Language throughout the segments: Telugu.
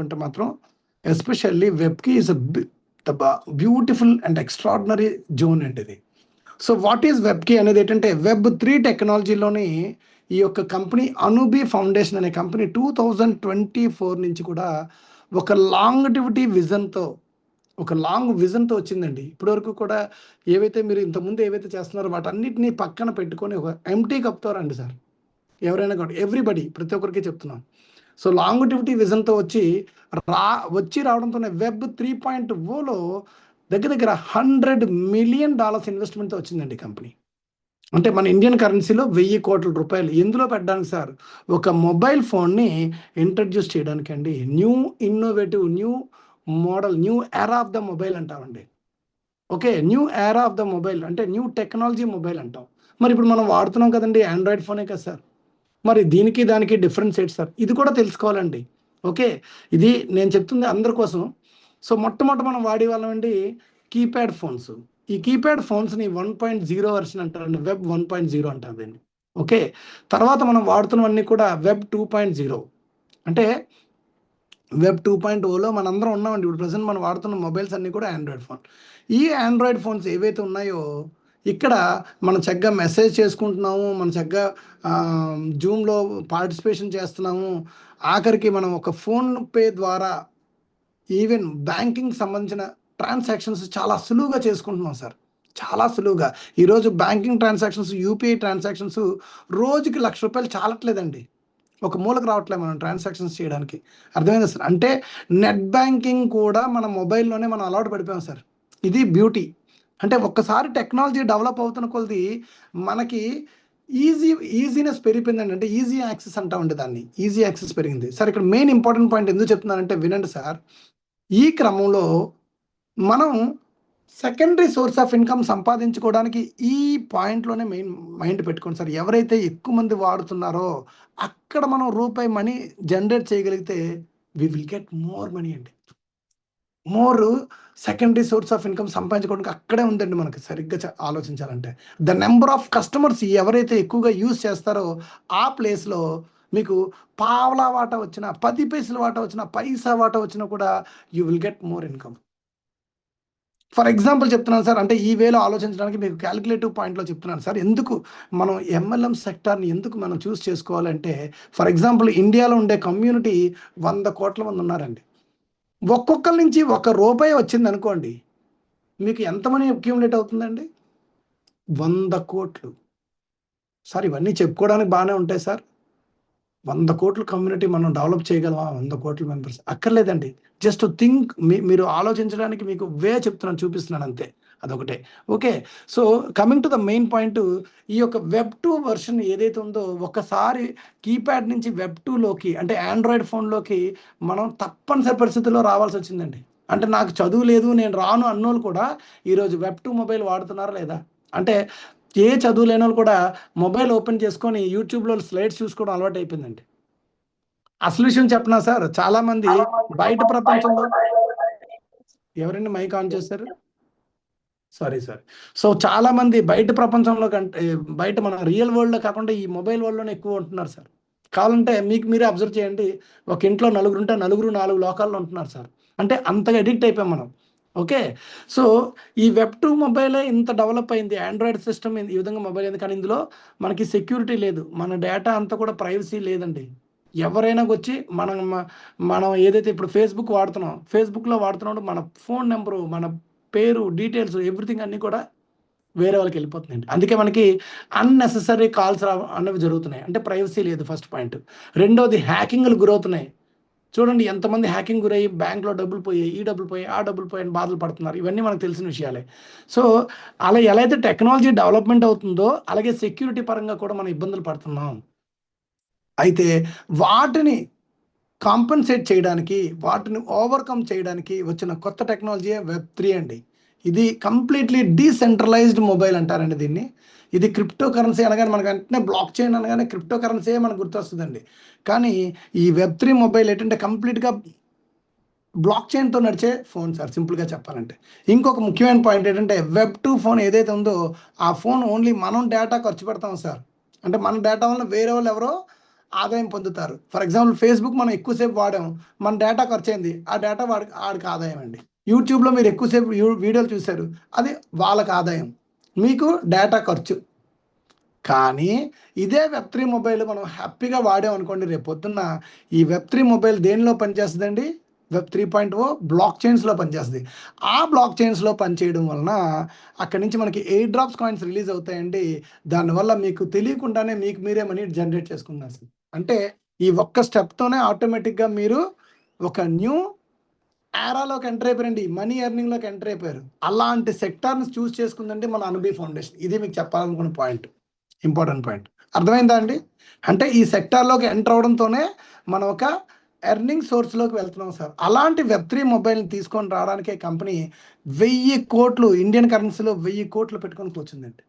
అంటే మాత్రం ఎస్పెషల్లీ వెబ్కి is the beautiful and extraordinary zone అండి ఇది. సో వాట్ ఈజ్ వెబ్కి అనేది ఏంటంటే వెబ్3 టెక్నాలజీలోని ఈ యొక్క కంపెనీ అనుబి ఫౌండేషన్ అనే కంపెనీ 2024 నుంచి కూడా ఒక లాంగిటివిటీ విజన్తో వచ్చిందండి. ఇప్పటివరకు కూడా ఏవైతే మీరు ఇంతకుముందు ఏవైతే చేస్తున్నారో వాటన్నిటిని పక్కన పెట్టుకొని ఒక ఎంటీ కప్తో రండి సార్. ఎవరైనా కూడా ఎవ్రీబడి ప్రతి ఒక్కరికి చెప్తున్నాం. సో లాంగిటివిటీ విజన్తో వచ్చి రావడంతోనే వెబ్ 3.0లో దగ్గర $100 మిలియన్ ఇన్వెస్ట్మెంట్తో వచ్చిందండి కంపెనీ. అంటే మన ఇండియన్ కరెన్సీలో 1000 కోట్ల రూపాయలు ఎందులో పెట్టడానికి సార్? ఒక మొబైల్ ఫోన్ని ఇంట్రడ్యూస్ చేయడానికి అండి. New innovative new model new era of the mobile అంటామండి. Okay, new era of the mobile అంటే న్యూ టెక్నాలజీ మొబైల్ అంటాం. మరి ఇప్పుడు మనం వాడుతున్నాం కదండి, ఆండ్రాయిడ్ ఫోనే కదా సార్. మరి దీనికి దానికి డిఫరెన్స్ ఏంటి సార్? ఇది కూడా తెలుసుకోవాలండి. ఓకే, ఇది నేను చెప్తుంది అందరి కోసం. సో మొట్టమొదటి మనం వాడే వాళ్ళమండి కీప్యాడ్ ఫోన్స్. ఈ కీప్యాడ్ ఫోన్స్ని 1.0 వర్షన్ అంటారండి, వెబ్ 1.0 అంటారు దీన్ని. ఓకే, తర్వాత మనం వాడుతున్నవన్నీ కూడా వెబ్ 2.0 అంటే వెబ్ 2.0లో మనందరం ఉన్నామండి. ఇప్పుడు ప్రజెంట్ మనం వాడుతున్న మొబైల్స్ అన్నీ కూడా ఆండ్రాయిడ్ ఫోన్. ఈ ఆండ్రాయిడ్ ఫోన్స్ ఏవైతే ఉన్నాయో ఇక్కడ మనం చక్కగా మెసేజ్ చేసుకుంటున్నాము, మనం చక్కగా జూమ్లో పార్టిసిపేషన్ చేస్తున్నాము. ఆఖరికి మనం ఒక ఫోన్పే ద్వారా ఈవెన్ బ్యాంకింగ్ సంబంధించిన ట్రాన్సాక్షన్స్ చాలా సులువుగా చేసుకుంటున్నాం సార్, చాలా సులువుగా. ఈరోజు బ్యాంకింగ్ ట్రాన్సాక్షన్స్, యూపీఐ ట్రాన్సాక్షన్స్ రోజుకి ₹1,00,000 చాలట్లేదండి. ఒక మూలకు రావట్లేదు మనం ట్రాన్సాక్షన్స్ చేయడానికి. అర్థమైందా సార్? అంటే నెట్ బ్యాంకింగ్ కూడా మన మొబైల్లోనే మనం అలవాటు పడిపోయాం సార్. ఇది బ్యూటీ. అంటే ఒక్కసారి టెక్నాలజీ డెవలప్ అవుతున్న కొలది మనకి ఈజీనెస్ పెరిగిపోయిందండి. అంటే ఈజీ యాక్సెస్ అంటామండి దాన్ని. ఈజీ యాక్సెస్ పెరిగింది సార్. ఇక్కడ మెయిన్ ఇంపార్టెంట్ పాయింట్ ఎందుకు చెప్తున్నానంటే వినండి సార్. ఈ క్రమంలో మనం సెకండరీ సోర్స్ ఆఫ్ ఇన్కమ్ సంపాదించుకోవడానికి ఈ పాయింట్లోనే మెయిన్ మైండ్ పెట్టుకోండి సార్. ఎవరైతే ఎక్కువ మంది వాడుతున్నారో అక్కడ మనం రూపాయి మనీ జనరేట్ చేయగలిగితే we will get more money అండి. More secondary source of income సంపాదించుకోవడానికి అక్కడే ఉందండి మనకి. సరిగ్గా ఆలోచించాలంటే ద నెంబర్ ఆఫ్ కస్టమర్స్ ఎవరైతే ఎక్కువగా యూజ్ చేస్తారో ఆ ప్లేస్లో మీకు పావలా వాటా వచ్చినా, 10 పైసల వాటా వచ్చినా, పైసా వాటా వచ్చినా కూడా you will get more income. For example చెప్తున్నాను సార్, అంటే ఈ వేలో ఆలోచించడానికి మీకు క్యాలిక్యులేటివ్ పాయింట్లో చెప్తున్నాను సార్. ఎందుకు మనం ఎంఎల్ఎం సెక్టార్ని ఎందుకు మనం చూస్ చేసుకోవాలంటే, ఫర్ ఎగ్జాంపుల్ ఇండియాలో ఉండే కమ్యూనిటీ 100 కోట్ల మంది ఉన్నారండి. ఒక్కొక్కరి నుంచి ₹1 వచ్చింది అనుకోండి, మీకు ఎంత మనీ అక్యూములేట్ అవుతుందండి? 100 కోట్లు సార్. ఇవన్నీ చెప్పుకోవడానికి బాగానే ఉంటాయి సార్. 100 కోట్ల కమ్యూనిటీ మనం డెవలప్ చేయగలమా? 100 కోట్ల మెంబర్స్ అక్కర్లేదండి. జస్ట్ థింక్, మీరు ఆలోచించడానికి మీకు చూపిస్తున్నాను అంతే, అదొకటే. Okay, so coming to the main point, ఈ యొక్క వెబ్ 2 వర్షన్ ఏదైతే ఉందో ఒకసారి కీప్యాడ్ నుంచి వెబ్ 2లోకి అంటే ఆండ్రాయిడ్ ఫోన్లోకి మనం తప్పనిసరి పరిస్థితుల్లో రావాల్సి వచ్చిందండి. అంటే నాకు చదువు లేదు, నేను రాను అన్నోళ్ళు కూడా ఈరోజు వెబ్ 2 మొబైల్ వాడుతున్నారా లేదా? అంటే ఏ చదువు లేని వాళ్ళు కూడా మొబైల్ ఓపెన్ చేసుకొని యూట్యూబ్లో స్లైడ్స్ చూసుకోవడం అలవాటు అయిపోయిందండి. అసలు విషయం చెప్పనా సార్, చాలా మంది బయట ప్రపంచంలో ఎవరండి మైక్ ఆన్ చేశారు? సారీ. సో చాలా మంది బయట ప్రపంచంలో కంటే బయట మన రియల్ వరల్డ్లో కాకుండా ఈ మొబైల్ వరల్డ్లోనే ఎక్కువ ఉంటున్నారు సార్. కావాలంటే మీకు మీరే అబ్జర్వ్ చేయండి. ఒక ఇంట్లో నలుగురు ఉంటే నలుగురు 4 లోకాల్లో ఉంటున్నారు సార్. అంటే అంతగా అడిక్ట్ అయిపోయాం మనం. ఓకే, సో ఈ వెబ్ 2 మొబైలే ఇంత డెవలప్ అయింది, ఆండ్రాయిడ్ సిస్టమ్ ఈ విధంగా మొబైల్ అయింది. కానీ ఇందులో మనకి సెక్యూరిటీ లేదు, మన డేటా అంతా కూడా ప్రైవసీ లేదండి. ఎవరైనా వచ్చి మనం ఏదైతే ఇప్పుడు ఫేస్బుక్ వాడుతున్నాం, ఫేస్బుక్లో వాడుతున్నాడు మన ఫోన్ నెంబరు, మన పేరు, డీటెయిల్స్, ఎవ్రీథింగ్ అన్నీ కూడా వేరే వాళ్ళకి వెళ్ళిపోతున్నాయండి. అందుకే మనకి అన్నెసెసరీ కాల్స్ అన్నవి జరుగుతున్నాయి. అంటే ప్రైవసీ లేదు ఫస్ట్ పాయింట్. రెండోది హ్యాకింగ్లు గురవుతున్నాయి. చూడండి ఎంతమంది హ్యాకింగ్ గురయ్యి బ్యాంక్లో డబ్బులు పోయాయి, ఈ డబ్బులు పోయాయి, ఆ డబ్బులు పోయి అని బాధలు పడుతున్నారు. ఇవన్నీ మనకు తెలిసిన విషయాలే. సో అలా ఎలా అయితే టెక్నాలజీ డెవలప్మెంట్ అవుతుందో అలాగే సెక్యూరిటీ పరంగా కూడా మనం ఇబ్బందులు పడుతున్నాం. అయితే వాటిని కాంపెన్సేట్ చేయడానికి, వాటిని ఓవర్కమ్ చేయడానికి వచ్చిన కొత్త టెక్నాలజీ వెబ్3 అండి. ఇది కంప్లీట్లీ డీసెంట్రలైజ్డ్ మొబైల్ అంటారండి దీన్ని. ఇది క్రిప్టో కరెన్సీ అనగానే మనకు వెంటనే బ్లాక్ చైన్ అనగానే క్రిప్టో కరెన్సీ మనకు గుర్తొస్తుందండి. కానీ ఈ వెబ్3 మొబైల్ ఏంటంటే కంప్లీట్గా బ్లాక్ చైన్తో నడిచే ఫోన్ సార్, సింపుల్గా చెప్పాలంటే. ఇంకొక ముఖ్యమైన పాయింట్ ఏంటంటే వెబ్ 2 ఫోన్ ఏదైతే ఉందో ఆ ఫోన్ ఓన్లీ మనం డేటా ఖర్చు పెడతాం సార్. అంటే మన డేటా వల్ల వేరే వాళ్ళు ఎవరో ఆదాయం పొందుతారు. ఫర్ ఎగ్జాంపుల్ ఫేస్బుక్ మనం ఎక్కువసేపు వాడాం, మన డేటా ఖర్చు అయింది, ఆ డేటా ఆడికి ఆదాయం అండి. యూట్యూబ్లో మీరు ఎక్కువసేపు వీడియోలు చూశారు, అది వాళ్ళకి ఆదాయం, మీకు డేటా ఖర్చు. కానీ ఇదే వెబ్3 మొబైల్ మనం హ్యాపీగా వాడాం అనుకోండి, రేపు పొద్దున్న ఈ వెబ్3 మొబైల్ దేనిలో పనిచేస్తుందండి? వెబ్ 3.0 బ్లాక్ చైన్స్లో పనిచేస్తుంది. ఆ బ్లాక్ చైన్స్లో పనిచేయడం వలన అక్కడి నుంచి మనకి ఎయిర్ డ్రాప్స్ కాయిన్స్ రిలీజ్ అవుతాయండి. దానివల్ల మీకు తెలియకుండానే మీకు మీరే మనీ జనరేట్ చేసుకున్నారు. అంటే ఈ ఒక్క స్టెప్తోనే ఆటోమేటిక్గా మీరు ఒక న్యూ ఏరాలోకి ఎంటర్ అయిపోయారండి, మనీ ఎర్నింగ్లోకి ఎంటర్ అయిపోయారు. అలాంటి సెక్టార్ని చూస్ చేసుకుందండి మన అనుభవి ఫౌండేషన్. ఇది మీకు చెప్పాలనుకున్న పాయింట్, ఇంపార్టెంట్ పాయింట్. అర్థమైందా అండి? అంటే ఈ సెక్టార్లోకి ఎంటర్ అవడంతోనే మనం ఒక ఎర్నింగ్ సోర్స్లోకి వెళ్తున్నాం సార్. అలాంటి వెబ్3 మొబైల్ని తీసుకొని రావడానికే కంపెనీ 1000 కోట్లు ఇండియన్ కరెన్సీలో 1000 కోట్లు పెట్టుకొని కూర్చుందండి.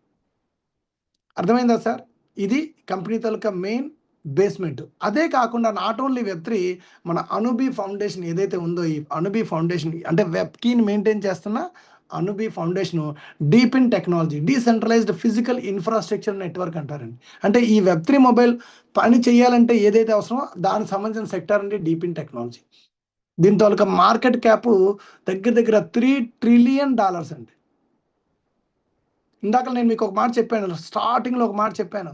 అర్థమైందా సార్? ఇది కంపెనీ తాలూకా మెయిన్ బేస్మెంట్. అదే కాకుండా నాట్ ఓన్లీ వెబ్3, మన అనుభవి ఫౌండేషన్ ఏదైతే ఉందో, ఈ అనుభవి ఫౌండేషన్ అంటే వెబ్3ని మెయింటైన్ చేస్తున్న అనుభవి foundation deep in technology, decentralized physical infrastructure network అంటారండి. అంటే ఈ వెబ్3 మొబైల్ పని చేయాలంటే ఏదైతే అవసరమో దానికి సంబంధించిన సెక్టార్ అండి డీప్ ఇన్ టెక్నాలజీ. దీని తాలూకా మార్కెట్ క్యాప్ దగ్గర దగ్గర $3 ట్రిలియన్ అండి. ఇందాక నేను మీకు ఒక మాట చెప్పాను, స్టార్టింగ్లో ఒక మాట చెప్పాను,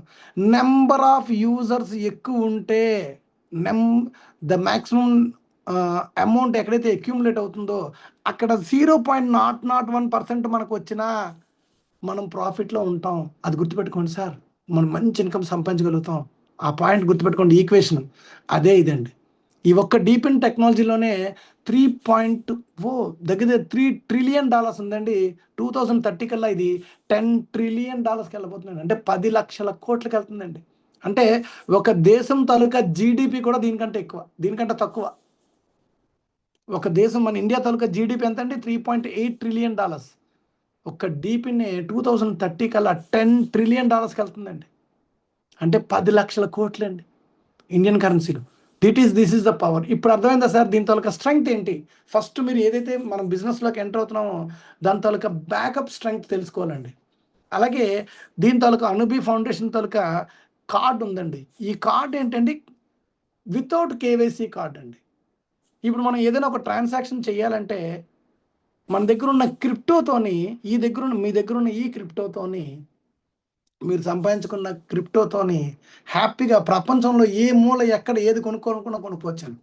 నెంబర్ ఆఫ్ యూజర్స్ ఎక్కువ ఉంటే ద మ్యాక్సిమం అమౌంట్ ఎక్కడైతే అక్యూములేట్ అవుతుందో అక్కడ 0.001% మనకు వచ్చినా మనం ప్రాఫిట్లో ఉంటాం. అది గుర్తుపెట్టుకోండి సార్. మనం మంచి ఇన్కమ్ సంపాదించగలుగుతాం. ఆ పాయింట్ గుర్తుపెట్టుకోండి. ఈక్వేషన్ అదే ఇదండి. ఈ ఒక్క డీప్ ఇన్ టెక్నాలజీలోనే 3.0 దగ్గర $3 ట్రిలియన్ ఉందండి. 2030 కల్లా ఇది $10 ట్రిలియన్ వెళ్ళబోతుందండి. అంటే 10 లక్షల కోట్లకి వెళ్తుందండి. అంటే ఒక దేశం తాలూకా జీడిపి కూడా దీనికంటే ఎక్కువ, దీనికంటే తక్కువ. ఒక దేశం మన ఇండియా తాలూకా జీడిపి ఎంత అండి? $3.8 ట్రిలియన్. ఒక డీపీని 2030 కల్లా $10 ట్రిలియన్ వెళ్తుందండి. అంటే 10 లక్షల కోట్లండి ఇండియన్ కరెన్సీలో. This is the power. ఇప్పుడు అర్థమైందా సార్ దీని తాలూకా స్ట్రెంగ్త్ ఏంటి? ఫస్ట్ మీరు ఏదైతే మనం బిజినెస్లోకి ఎంటర్ అవుతున్నామో దాని తాలూకా బ్యాకప్ స్ట్రెంగ్త్ తెలుసుకోవాలండి. అలాగే దీని తాలూకా అనుభవి ఫౌండేషన్ తాలూకా కార్డ్ ఉందండి. ఈ కార్డ్ ఏంటండి? వితౌట్ కేవైసీ కార్డ్ అండి. ఇప్పుడు మనం ఏదైనా ఒక ట్రాన్సాక్షన్ చేయాలంటే మన దగ్గర ఉన్న క్రిప్టోతోని, మీ దగ్గర ఉన్న ఈ క్రిప్టోతోని, మీరు సంపాదించుకున్న క్రిప్టోతోని హ్యాపీగా ప్రపంచంలో ఏ మూల ఎక్కడ ఏది కొనుక్కోవాలనుకున్నా కొనుక్కోవచ్చాను.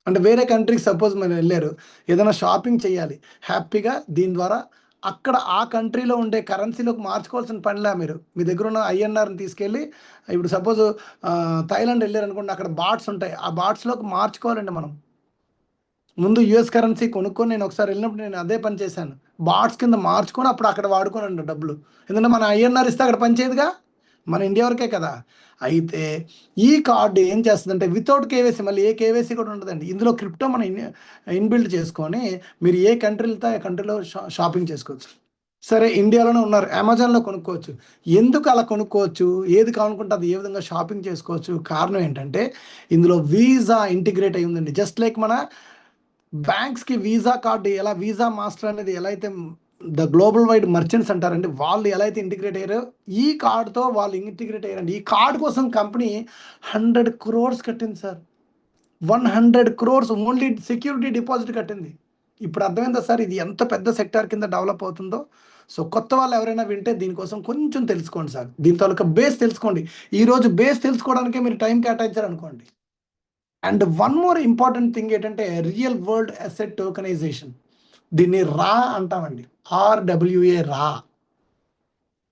అంటే వేరే కంట్రీకి సపోజ్ మీరు వెళ్ళారు, ఏదైనా షాపింగ్ చేయాలి, హ్యాపీగా దీని ద్వారా అక్కడ ఆ కంట్రీలో ఉండే కరెన్సీలోకి మార్చుకోవాల్సిన పనిలా. మీరు మీ దగ్గర ఉన్న ఐఎన్ఆర్ని తీసుకెళ్ళి, ఇప్పుడు సపోజ్ థాయిలాండ్ వెళ్ళారు అనుకోండి, అక్కడ బాట్స్ ఉంటాయి, ఆ బాట్స్లోకి మార్చుకోవాలండి మనం. ముందు యూఎస్ కరెన్సీ కొనుక్కొని నేను ఒకసారి వెళ్ళినప్పుడు నేను అదే పని చేశాను. బాట్స్ కింద మార్చుకొని అప్పుడు అక్కడ వాడుకోనండి డబ్బులు. ఎందుకంటే మన ఐఎన్ఆర్ ఇస్తే అక్కడ పనిచేయదుగా, మన ఇండియా వరకే కదా. అయితే ఈ కార్డు ఏం చేస్తుందంటే వితౌట్ కేవైసీ, మళ్ళీ ఏ కేవైసీ కూడా ఉండదండి. ఇందులో క్రిప్టో మనం ఇన్బిల్డ్ చేసుకొని మీరు ఏ కంట్రీ వెళ్తే ఆ కంట్రీలో షాపింగ్ చేసుకోవచ్చు. సరే ఇండియాలోనే ఉన్నారు, అమెజాన్లో కొనుక్కోవచ్చు. ఎందుకు అలా కొనుక్కోవచ్చు? ఏది కావాలనుకుంటే అది ఏ విధంగా షాపింగ్ చేసుకోవచ్చు? కారణం ఏంటంటే ఇందులో వీసా ఇంటిగ్రేట్ అయి ఉందండి. జస్ట్ లైక్ మన బ్యాంక్స్కి వీసా కార్డు ఎలా, వీసా మాస్టర్ అనేది ఎలా అయితే ద గ్లోబల్ వైడ్ మర్చెంట్స్ అంటారండి, వాళ్ళు ఎలా అయితే ఇంటిగ్రేట్ అయ్యారో ఈ కార్డుతో వాళ్ళు ఇంటిగ్రేట్ అయ్యారండి. ఈ కార్డు కోసం కంపెనీ 100 crores కట్టింది sir. 100 crores only security deposit కట్టింది. ఇప్పుడు అర్థమైందా సార్ ఇది ఎంత పెద్ద సెక్టార్ కింద డెవలప్ అవుతుందో? సో కొత్త వాళ్ళు ఎవరైనా వింటే దీనికోసం కొంచెం తెలుసుకోండి సార్. దీని తాలూకా బేస్ తెలుసుకోండి. ఈరోజు బేస్ తెలుసుకోవడానికే మీరు టైం కేటాయించారు అనుకోండి. And one more important thing ఏంటంటే రియల్ వరల్డ్ అసెట్ టోకనైజేషన్. దీన్ని రా అంటామండి, RWA రా.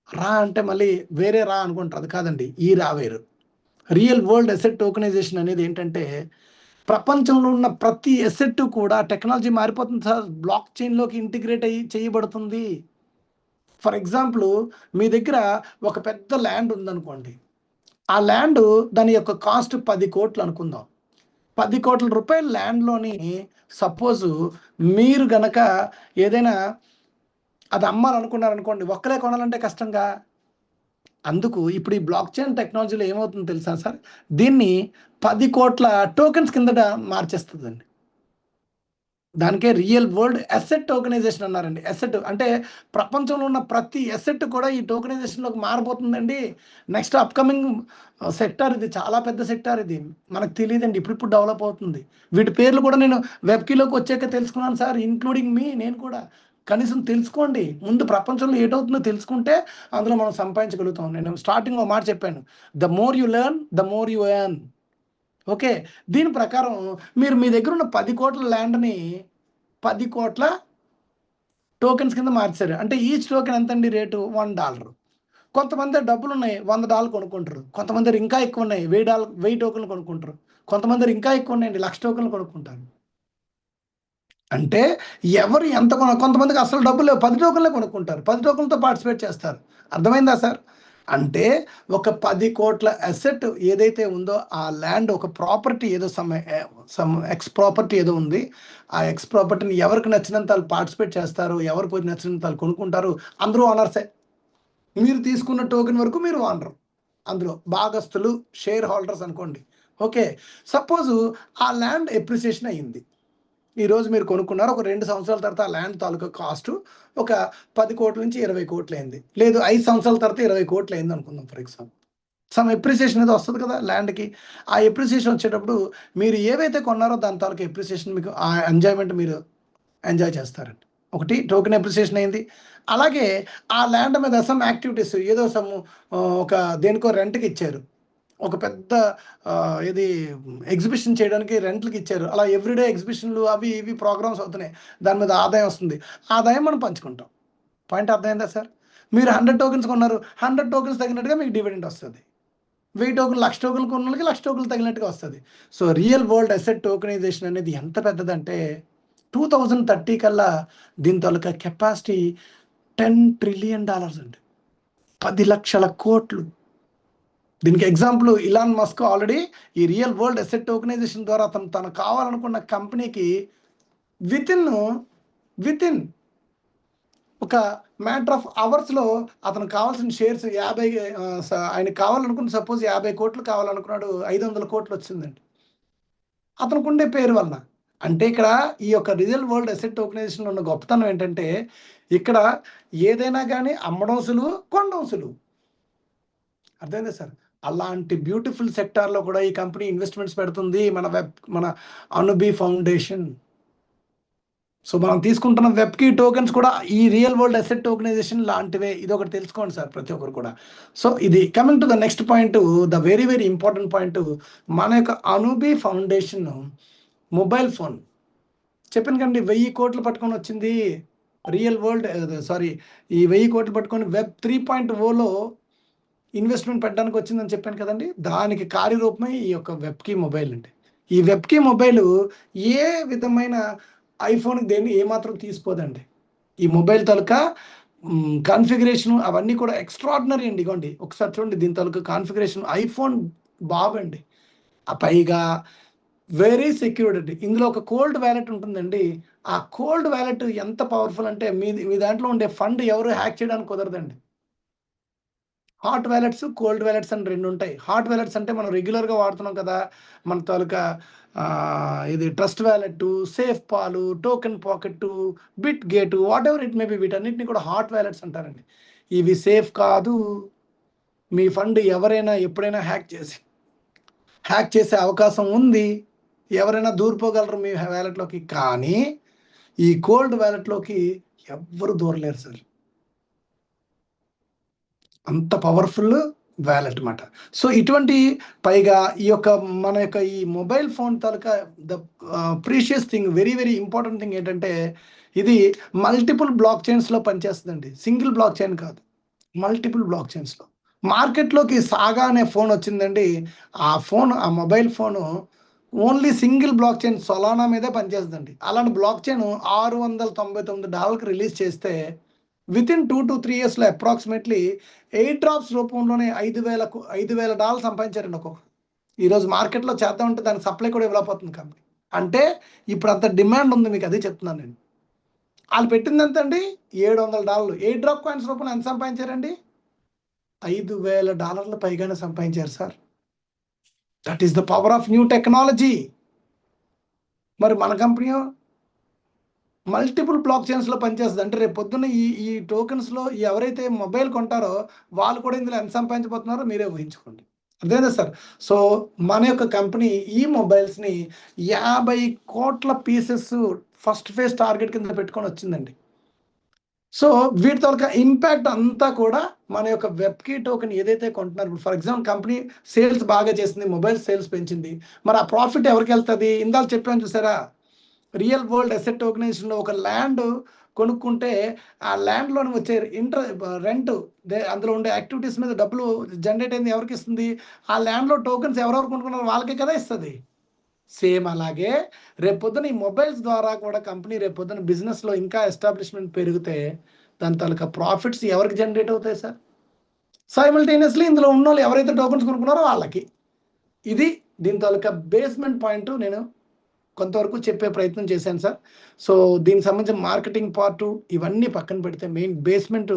రా అంటే మళ్ళీ వేరే రా అనుకుంటారు, అది కాదండి, ఈ రా వేరు. రియల్ వరల్డ్ అసెట్ టోకనైజేషన్ అనేది ఏంటంటే ప్రపంచంలో ఉన్న ప్రతి అసెట్ కూడా టెక్నాలజీ మారిపోతుంది సార్, బ్లాక్ చైన్లోకి ఇంటిగ్రేట్ అయ్యి చేయబడుతుంది. ఫర్ ఎగ్జాంపుల్ మీ దగ్గర ఒక పెద్ద ల్యాండ్ ఉందనుకోండి, ఆ ల్యాండ్ దాని యొక్క కాస్ట్ 10 కోట్లు అనుకుందాం. 10 కోట్ల రూపాయల ల్యాండ్లోని సపోజు మీరు గనక ఏదైనా అది అమ్మాలనుకున్నారనుకోండి, ఒక్కరే కొనాలంటే కష్టంగా. అందుకు ఇప్పుడు ఈ బ్లాక్ చైన్ టెక్నాలజీలో ఏమవుతుందో తెలుసా సార్? దీన్ని 10 కోట్ల టోకెన్స్ కిందట మార్చేస్తుందండి. దానికే రియల్ వరల్డ్ అసెట్ టోకెనైజేషన్ అన్నారండి. అసెట్ అంటే ప్రపంచంలో ఉన్న ప్రతి అసెట్ కూడా ఈ టోకెనైజేషన్లోకి మారబోతుందండి. నెక్స్ట్ అప్కమింగ్ సెక్టార్ ఇది, చాలా పెద్ద సెక్టార్ ఇది. మనకు తెలియదండి, ఇప్పుడు డెవలప్ అవుతుంది. వీటి పేర్లు కూడా నేను వెబ్కీలోకి వచ్చాక తెలుసుకున్నాను సార్, ఇంక్లూడింగ్ మీ, నేను కూడా. కనీసం తెలుసుకోండి, ముందు ప్రపంచంలో ఏటవుతుందో తెలుసుకుంటే అందులో మనం సంపాదించగలుగుతాం. నేను స్టార్టింగ్ ఒక మాట చెప్పాను, the more you learn the more you earn. Okay, దీని ప్రకారం మీరు మీ దగ్గర ఉన్న 10 కోట్ల ల్యాండ్ని 10 కోట్ల టోకెన్స్ కింద మార్చారు. అంటే ఈచ్ టోకెన్ ఎంతండి రేటు? $1. కొంతమంది డబ్బులు ఉన్నాయి, $100 కొనుక్కుంటారు. కొంతమంది ఇంకా ఎక్కువ ఉన్నాయి, $1000 టోకెన్లు కొనుక్కుంటారు. కొంతమంది ఇంకా ఎక్కువ ఉన్నాయండి, 1,00,000 టోకెన్లు కొనుక్కుంటారు. అంటే ఎవరు ఎంత కొంతమందికి అసలు డబ్బులు లేవు, 10 టోకెన్లే కొనుక్కుంటారు, 10 టోకెన్లతో పార్టిసిపేట్ చేస్తారు. అర్థమైందా సార్? అంటే ఒక 10 కోట్ల అసెట్ ఏదైతే ఉందో ఆ ల్యాండ్ ఒక ప్రాపర్టీ ఏదో సమ్ ఎక్స్ ప్రాపర్టీ ఏదో ఉంది. ఆ ఎక్స్ ప్రాపర్టీని ఎవరికి నచ్చినంత వాళ్ళు పార్టిసిపేట్ చేస్తారు, ఎవరికి నచ్చినంత వాళ్ళు కొనుక్కుంటారు. అందరూ ఓనర్సే. మీరు తీసుకున్న టోకెన్ వరకు మీరు ఓనరు, అందులో భాగస్తులు, షేర్ హోల్డర్స్ అనుకోండి. ఓకే, సపోజు ఆ ల్యాండ్ ఎప్రిసియేషన్ అయ్యింది. ఈరోజు మీరు కొనుక్కున్నారు, ఒక 2 సంవత్సరాల తర్వాత ఆ ల్యాండ్ తాలూకా కాస్ట్ ఒక 10 కోట్ల నుంచి 20 కోట్లు అయింది. లేదు 5 సంవత్సరాల తర్వాత 20 కోట్లు అయింది అనుకుందాం ఫర్ ఎగ్జాంపుల్. సమ్ ఎప్రిసియేషన్ అనేది వస్తుంది కదా ల్యాండ్కి. ఆ ఎప్రిసియేషన్ వచ్చేటప్పుడు మీరు ఏవైతే కొన్నారో దాని తాలూకా ఎప్రిసియేషన్, మీకు ఆ ఎంజాయ్మెంట్ మీరు ఎంజాయ్ చేస్తారండి. ఒకటి టోకెన్ ఎప్రిసియేషన్ అయింది. అలాగే ఆ ల్యాండ్ మీద సమ్ యాక్టివిటీస్ ఏదో ఒక దేనికో రెంట్కి ఇచ్చారు, ఒక పెద్ద ఇది ఎగ్జిబిషన్ చేయడానికి రెంట్లకి ఇచ్చారు. అలా ఎవ్రీడే ఎగ్జిబిషన్లు అవి ఇవి ప్రోగ్రామ్స్ అవుతున్నాయి, దాని మీద ఆదాయం వస్తుంది. ఆదాయం మనం పంచుకుంటాం. పాయింట్ అర్థమైందా సార్? మీరు 100 టోకెన్స్ కొన్నారు, 100 టోకెన్స్ తగినట్టుగా మీకు డివిడెండ్ వస్తుంది. 1000 టోకెన్ 1,00,000 టోకెన్లు కొన్న వాళ్ళకి 1,00,000 టోకెన్లు తగినట్టుగా వస్తుంది. So real world asset tokenization అనేది ఎంత పెద్దదంటే 2030 కల్లా దీని తాలూకా కెపాసిటీ $10 ట్రిలియన్ అండి, 10 లక్షల కోట్లు. దీనికి ఎగ్జాంపుల్ ఇలాన్ మస్క్ ఆల్రెడీ ఈ రియల్ వరల్డ్ అసెట్ టోకెనైజేషన్ ద్వారా తను కావాలనుకున్న కంపెనీకి విత్ ఇన్ ఒక మ్యాటర్ ఆఫ్ అవర్స్లో అతను కావాల్సిన షేర్స్ 50, ఆయనకు కావాలనుకున్న సపోజ్ 50 కోట్లు కావాలనుకున్నాడు, 500 కోట్లు వచ్చిందండి అతనికి ఉండే పేరు వలన. అంటే ఇక్కడ ఈ యొక్క రియల్ వరల్డ్ అసెట్ టోకెనైజేషన్లో ఉన్న గొప్పతనం ఏంటంటే, ఇక్కడ ఏదైనా కానీ అమ్మడం సులువు, కొనడం సులువు. అర్థమైందా సార్? అలాంటి బ్యూటిఫుల్ సెక్టార్లో కూడా ఈ కంపెనీ ఇన్వెస్ట్మెంట్స్ పెడుతుంది, మన అనుబీ ఫౌండేషన్. సో మనం తీసుకుంటున్న వెబ్కీ టోకెన్స్ కూడా ఈ రియల్ వరల్డ్ అసెట్ టోకెనైజేషన్ లాంటివే. ఇది ఒకటి తెలుసుకోండి సార్ ప్రతి ఒక్కరు కూడా. సో ఇది coming to the next point, the very very important point, మన యొక్క అనుబీ ఫౌండేషన్ మొబైల్ ఫోన్ చెప్పాను కండి, 1000 కోట్లు పట్టుకొని వచ్చింది రియల్ వరల్డ్, సారీ, ఈ 1000 కోట్లు పట్టుకొని వెబ్ 3.0లో ఇన్వెస్ట్మెంట్ పెట్టడానికి వచ్చిందని చెప్పాను కదండి. దానికి కార్యరూపమే ఈ యొక్క వెబ్కీ మొబైల్ అండి. ఈ వెబ్కీ మొబైల్ ఏ విధమైన ఐఫోన్కి దేన్ని ఏమాత్రం తీసిపోదండి. ఈ మొబైల్ తాలూకా కాన్ఫిగరేషన్ అవన్నీ కూడా ఎక్స్ట్రాడినరీ అండి. ఇగోండి ఒకసారి చూడండి, దీని తాలూకా కాన్ఫిగరేషన్ ఐఫోన్ బాబండి. పైగా వెరీ సెక్యూర్డ్ అండి. ఇందులో ఒక కోల్డ్ వ్యాలెట్ ఉంటుందండి. ఆ కోల్డ్ వ్యాలెట్ ఎంత పవర్ఫుల్ అంటే మీ దాంట్లో ఉండే ఫండ్ ఎవరు హ్యాక్ చేయడానికి కుదరదండి. హాట్ వ్యాలెట్స్, కోల్డ్ వ్యాలెట్స్ అని 2 ఉంటాయి. హాట్ వ్యాలెట్స్ అంటే మనం రెగ్యులర్గా వాడుతున్నాం కదా, మన తాలూకా ఇది ట్రస్ట్ వ్యాలెట్, సేఫ్ పాలు, token pocket, bit gate, what ever it maybe, వీటన్నిటిని కూడా హాట్ వ్యాలెట్స్ అంటారండి. ఇవి సేఫ్ కాదు. మీ ఫండ్ ఎవరైనా ఎప్పుడైనా హ్యాక్ చేసే అవకాశం ఉంది. ఎవరైనా దూరిపోగలరు మీ వ్యాలెట్లోకి. కానీ ఈ కోల్డ్ వ్యాలెట్లోకి ఎవ్వరు దూరలేరు సార్. అంత పవర్ఫుల్ వ్యాలెట్ అన్నమాట. సో ఇటువంటి పైగా ఈ యొక్క మన యొక్క ఈ మొబైల్ ఫోన్ తాలూకా the precious thing, very very important thing ఏంటంటే, ఇది మల్టిపుల్ బ్లాక్ చైన్స్లో పనిచేస్తుందండి. సింగిల్ బ్లాక్ చైన్ కాదు, మల్టిపుల్ బ్లాక్ చైన్స్లో. మార్కెట్లోకి సాగా అనే ఫోన్ వచ్చిందండి. ఆ mobile phone only single blockchain Solana మీదే పనిచేస్తుందండి. అలాంటి బ్లాక్ చైన్ $699 రిలీజ్ చేస్తే విత్ ఇన్ 2 to 3 yearsలో అప్రాక్సిమేట్లీ 8 drops రూపంలోనే $5,000 సంపాదించారండి ఒక్కొక్కరు. ఈరోజు మార్కెట్లో చేద్దామంటే దానికి సప్లై కూడా ఇవ్వలేకపోతుంది కంపెనీ. అంటే ఇప్పుడు అంత డిమాండ్ ఉంది, మీకు అదే చెప్తున్నాను నేను. వాళ్ళు పెట్టింది ఎంత అండి? $700. 8 drop కాయిన్స్ రూపంలో ఎంత సంపాదించారండి? $5,000 పైగానే సంపాదించారు sir. That is the power of new technology. మరి మన కంపెనీ మల్టిపుల్ బ్లాక్ చైన్స్లో పనిచేస్తుంది. అంటే రేపు పొద్దున్న ఈ టోకెన్స్లో ఎవరైతే మొబైల్ కొంటారో వాళ్ళు కూడా ఇందులో ఎంత సంపాదించబోతున్నారో మీరే ఊహించుకోండి. అర్థమైందా సార్? సో మన యొక్క కంపెనీ ఈ మొబైల్స్ని 50 కోట్ల పీసెస్ ఫస్ట్ ఫేజ్ టార్గెట్ కింద పెట్టుకొని వచ్చిందండి. సో వీటి తాలూకా ఇంపాక్ట్ అంతా కూడా మన యొక్క వెబ్కీ టోకెన్ ఏదైతే కొంటున్నారు, ఫర్ ఎగ్జాంపుల్ కంపెనీ సేల్స్ బాగా చేసింది, మొబైల్ సేల్స్ పెంచింది, మరి ఆ ప్రాఫిట్ ఎవరికి వెళ్తుంది? ఇందాక చెప్పాను చూసారా, రియల్ వరల్డ్ అసెట్ టోకెనైజేషన్లో ఒక ల్యాండ్ కొనుక్కుంటే ఆ ల్యాండ్లోని వచ్చే రెంట్ అందులో ఉండే యాక్టివిటీస్ మీద డబ్బులు జనరేట్ అయింది ఎవరికి ఇస్తుంది? ఆ ల్యాండ్లో టోకెన్స్ ఎవరెవరు కొనుక్కున్నారో వాళ్ళకే కదా ఇస్తుంది. సేమ్ అలాగే రేపొద్దున ఈ మొబైల్స్ ద్వారా కూడా కంపెనీ రేపొద్దున బిజినెస్లో ఇంకా ఎస్టాబ్లిష్మెంట్ పెరిగితే దాని తాలూకా ప్రాఫిట్స్ ఎవరికి జనరేట్ అవుతాయి సార్? సైమల్టేనియస్లీ ఇందులో ఉన్న వాళ్ళు ఎవరైతే టోకెన్స్ కొనుక్కున్నారో వాళ్ళకి. ఇది దీని తాలూకా బేస్మెంట్ పాయింట్ నేను కొంతవరకు చెప్పే ప్రయత్నం చేశాను సార్. సో దీనికి సంబంధించిన మార్కెటింగ్ పార్టు ఇవన్నీ పక్కన పెడితే మెయిన్ బేస్మెంట్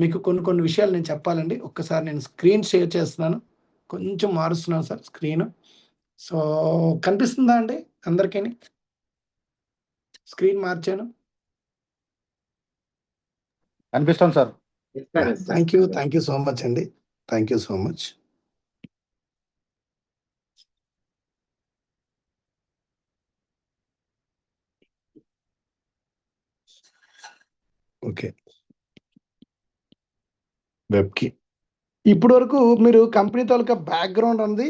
మీకు కొన్ని విషయాలు నేను చెప్పాలండి. ఒక్కసారి నేను స్క్రీన్ షేర్ చేస్తున్నాను, కొంచెం మారుస్తున్నాను సార్ స్క్రీన్. సో కనిపిస్తుందా అండి అందరికీ? స్క్రీన్ మార్చాను. కనిపిస్తాం సార్. థ్యాంక్ యూ సో మచ్ అండి. Thank you so much. Okay, వెబ్కి ఇప్పటి వరకు మీరు కంపెనీ తాలూకా బ్యాక్గ్రౌండ్ అనేది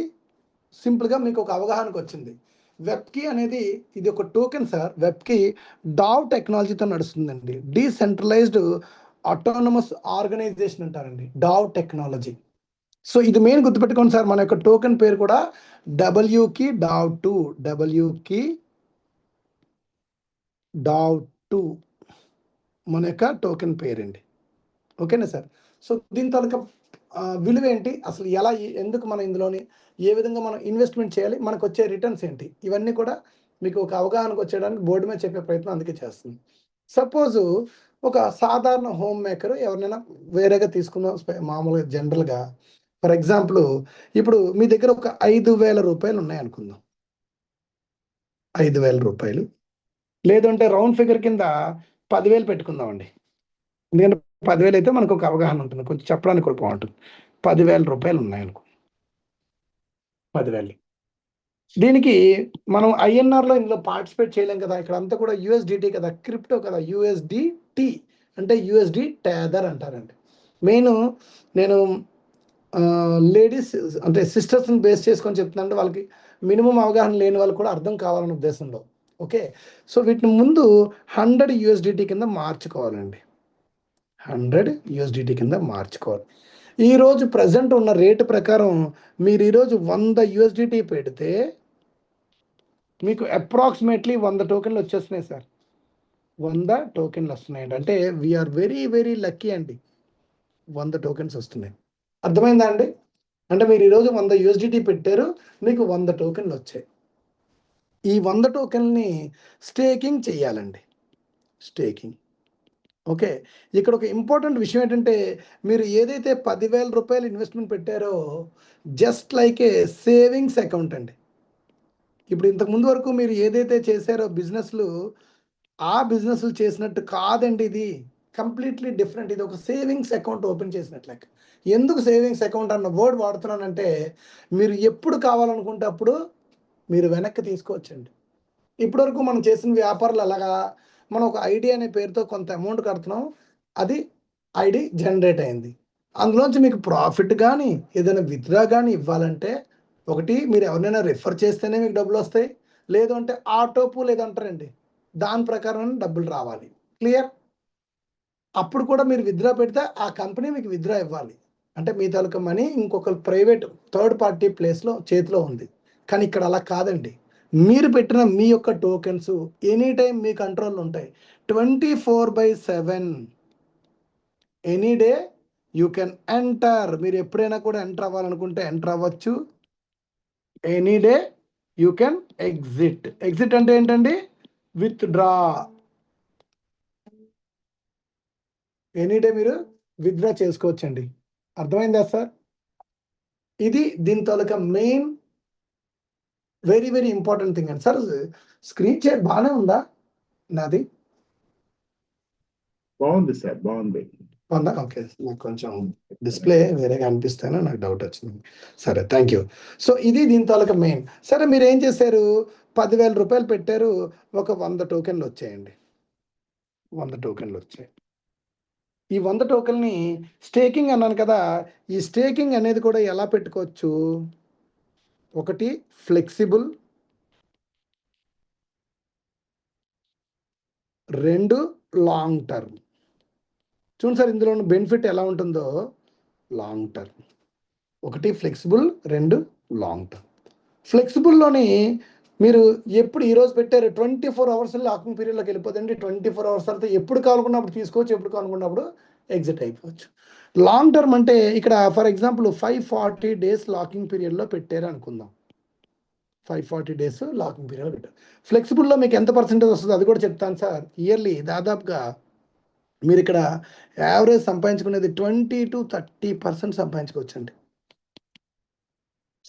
సింపుల్గా మీకు ఒక అవగాహనకు వచ్చింది. వెబ్కీ అనేది ఇది ఒక టోకెన్ సార్. వెబ్కీ డావ్ టెక్నాలజీతో నడుస్తుందండి. డీసెంట్రలైజ్డ్ ఆటోనమస్ ఆర్గనైజేషన్ అంటారండి, డావ్ టెక్నాలజీ. సో ఇది మెయిన్ గుర్తుపెట్టుకోండి సార్. మన యొక్క టోకెన్ పేరు కూడా డబ్ల్యూకి డావ్2, డబ్ల్యూకి డావ్2 మన యొక్క టోకెన్ పేరండి. ఓకేనా సార్? సో దీని తాలూకా విలువ ఏంటి, అసలు ఎలా, ఎందుకు మనం ఇందులోని ఏ విధంగా మనం ఇన్వెస్ట్మెంట్ చేయాలి, మనకు వచ్చే రిటర్న్స్ ఏంటి, ఇవన్నీ కూడా మీకు ఒక అవగాహనకు వచ్చేయడానికి బోర్డు మీద చెప్పే ప్రయత్నం అందుకే చేస్తుంది. సపోజు ఒక సాధారణ హోమ్ మేకర్ ఎవరినైనా వేరేగా తీసుకుందాం, మామూలుగా జనరల్గా ఫర్ ఎగ్జాంపుల్ ఇప్పుడు మీ దగ్గర ఒక 5,000 రూపాయలు ఉన్నాయి అనుకుందాం. 5,000 రూపాయలు, లేదంటే రౌండ్ ఫిగర్ కింద 10,000 పెట్టుకుందామండి. ఎందుకంటే 10,000 అయితే మనకు ఒక అవగాహన ఉంటుంది, కొంచెం చెప్పడానికి కూడా బాగుంటుంది. 10,000 రూపాయలు ఉన్నాయనుకో, 10,000. దీనికి మనం ఐఎన్ఆర్లో ఇందులో పార్టిసిపేట్ చేయలేం కదా, ఇక్కడ అంతా కూడా యూఎస్డిటీ కదా, క్రిప్టో కదా, యూఎస్డిటీ అంటే యూఎస్డి టేదర్ అంటారండి. మెయిన్ నేను లేడీస్ అంటే సిస్టర్స్ని బేస్ చేసుకొని చెప్తున్నాను, వాళ్ళకి మినిమం అవగాహన లేని వాళ్ళు కూడా అర్థం కావాలనే ఉద్దేశంలో. ఓకే, సో వీటిని ముందు 100 యూఎస్డిటీ కింద మార్చుకోవాలండి. 100 యూఎస్డిటీ కింద మార్చుకోవాలి. ఈరోజు ప్రజెంట్ ఉన్న రేటు ప్రకారం మీరు ఈరోజు 100 యూఎస్డిటీ పెడితే మీకు అప్రాక్సిమేట్లీ 100 టోకెన్లు వచ్చేస్తున్నాయి సార్. 100 టోకెన్లు వస్తున్నాయండి. అంటే వీఆర్ వెరీ వెరీ లక్కీ అండి, 100 టోకెన్స్ వస్తున్నాయి. అర్థమైందా అండి? అంటే మీరు ఈరోజు 100 యూఎస్డిటీ పెట్టారు, మీకు 100 టోకెన్లు వచ్చాయి. ఈ 100 టోకెన్ని స్టేకింగ్ చేయాలండి, స్టేకింగ్. ఓకే, ఇక్కడ ఒక ఇంపార్టెంట్ విషయం ఏంటంటే మీరు ఏదైతే 10,000 రూపాయలు ఇన్వెస్ట్మెంట్ పెట్టారో జస్ట్ లైక్ ఏ సేవింగ్స్ అకౌంట్ అండి. ఇప్పుడు ఇంతకుముందు వరకు మీరు ఏదైతే చేశారో బిజినెస్లు, ఆ బిజినెస్లు చేసినట్టు కాదండి, ఇది కంప్లీట్లీ డిఫరెంట్. ఇది ఒక సేవింగ్స్ అకౌంట్ ఓపెన్ చేసినట్లే. ఎందుకు సేవింగ్స్ అకౌంట్ అన్న వర్డ్ వాడుతున్నానంటే మీరు ఎప్పుడు కావాలనుకుంటే అప్పుడు మీరు వెనక్కి తీసుకోవచ్చండి. ఇప్పటివరకు మనం చేసిన వ్యాపారాలు అలాగా మనం ఒక ఐడి అనే పేరుతో కొంత అమౌంట్ కడుతున్నాం, అది ఐడి జనరేట్ అయింది, అందులోంచి మీకు ప్రాఫిట్ కానీ ఏదైనా విత్డ్రా కానీ ఇవ్వాలంటే ఒకటి మీరు ఎవరినైనా రిఫర్ చేస్తేనే మీకు డబ్బులు వస్తాయి, లేదు అంటే ఆటోపు లేదంటారండి, దాని ప్రకారం డబ్బులు రావాలి. క్లియర్? అప్పుడు కూడా మీరు విత్డ్రా పెడితే ఆ కంపెనీ మీకు విత్డ్రా ఇవ్వాలి. అంటే మీ తాలూకా మనీ ఇంకొక ప్రైవేట్ థర్డ్ పార్టీ ప్లేస్లో చేతిలో ఉంది. కానీ ఇక్కడ అలా కాదండి, మీరు పెట్టిన మీ యొక్క టోకెన్స్ ఎనీ టైం మీ కంట్రోల్లో ఉంటాయి. 24/7 any day you can enter. మీరు ఎప్పుడైనా కూడా ఎంటర్ అవ్వాలనుకుంటే ఎంటర్ అవ్వచ్చు. Any day you can exit. Exit అంటే ఏంటండి? విత్డ్రా. ఎనీ డే మీరు విత్డ్రా చేసుకోవచ్చండి. అర్థమైందా సార్? ఇది దీని తాలూకా main very very important thing అండి. సార్ స్క్రీన్ షేర్ బాగానే ఉందా నాది? బాగుంది సార్, బాగుంది. బాగుందా? ఓకే. నాకు కొంచెం డిస్ప్లే వేరేగా అనిపిస్తేనే నాకు డౌట్ వచ్చింది. సరే, థ్యాంక్ యూ. సో ఇది దీని తాలూకా మెయిన్. సరే, మీరు ఏం చేశారు? 10,000 రూపాయలు పెట్టారు. ఒక 100 టోకెన్లు వచ్చాయండి. 100 టోకెన్లు వచ్చాయి. ఈ 100 టోకెన్ని స్టేకింగ్ అన్నాను కదా. ఈ స్టేకింగ్ అనేది కూడా ఎలా పెట్టుకోవచ్చు? ఒకటి ఫ్లెక్సిబుల్, 2 లాంగ్ టర్మ్. చూడండి సార్, ఇందులో ఉన్న బెనిఫిట్ ఎలా ఉంటుందో. లాంగ్ టర్మ్, ఒకటి ఫ్లెక్సిబుల్, 2 లాంగ్ టర్మ్. ఫ్లెక్సిబుల్లోని మీరు ఎప్పుడు ఈరోజు పెట్టారు 24 అవర్స్ లాకింగ్ పీరియడ్లోకి వెళ్ళిపోతుంది. 24 అవర్స్ తర్వాత ఎప్పుడు కావాలనుకున్నప్పుడు తీసుకోవచ్చు, ఎప్పుడు కావాలనుకున్నప్పుడు ఎగ్జిట్ అయిపోవచ్చు. లాంగ్ టర్మ్ అంటే ఇక్కడ ఫర్ ఎగ్జాంపుల్ 540 డేస్ లాకింగ్ పీరియడ్లో పెట్టారు అనుకుందాం. 540 డేస్ లాకింగ్ పీరియడ్ పెట్టారు. ఫ్లెక్సిబుల్లో మీకు ఎంత పర్సెంటేజ్ వస్తుందో అది కూడా చెప్తాను సార్. ఇయర్లీ దాదాపుగా మీరు ఇక్కడ యావరేజ్ సంపాదించుకునేది 20 to 30% సంపాదించుకోవచ్చండి.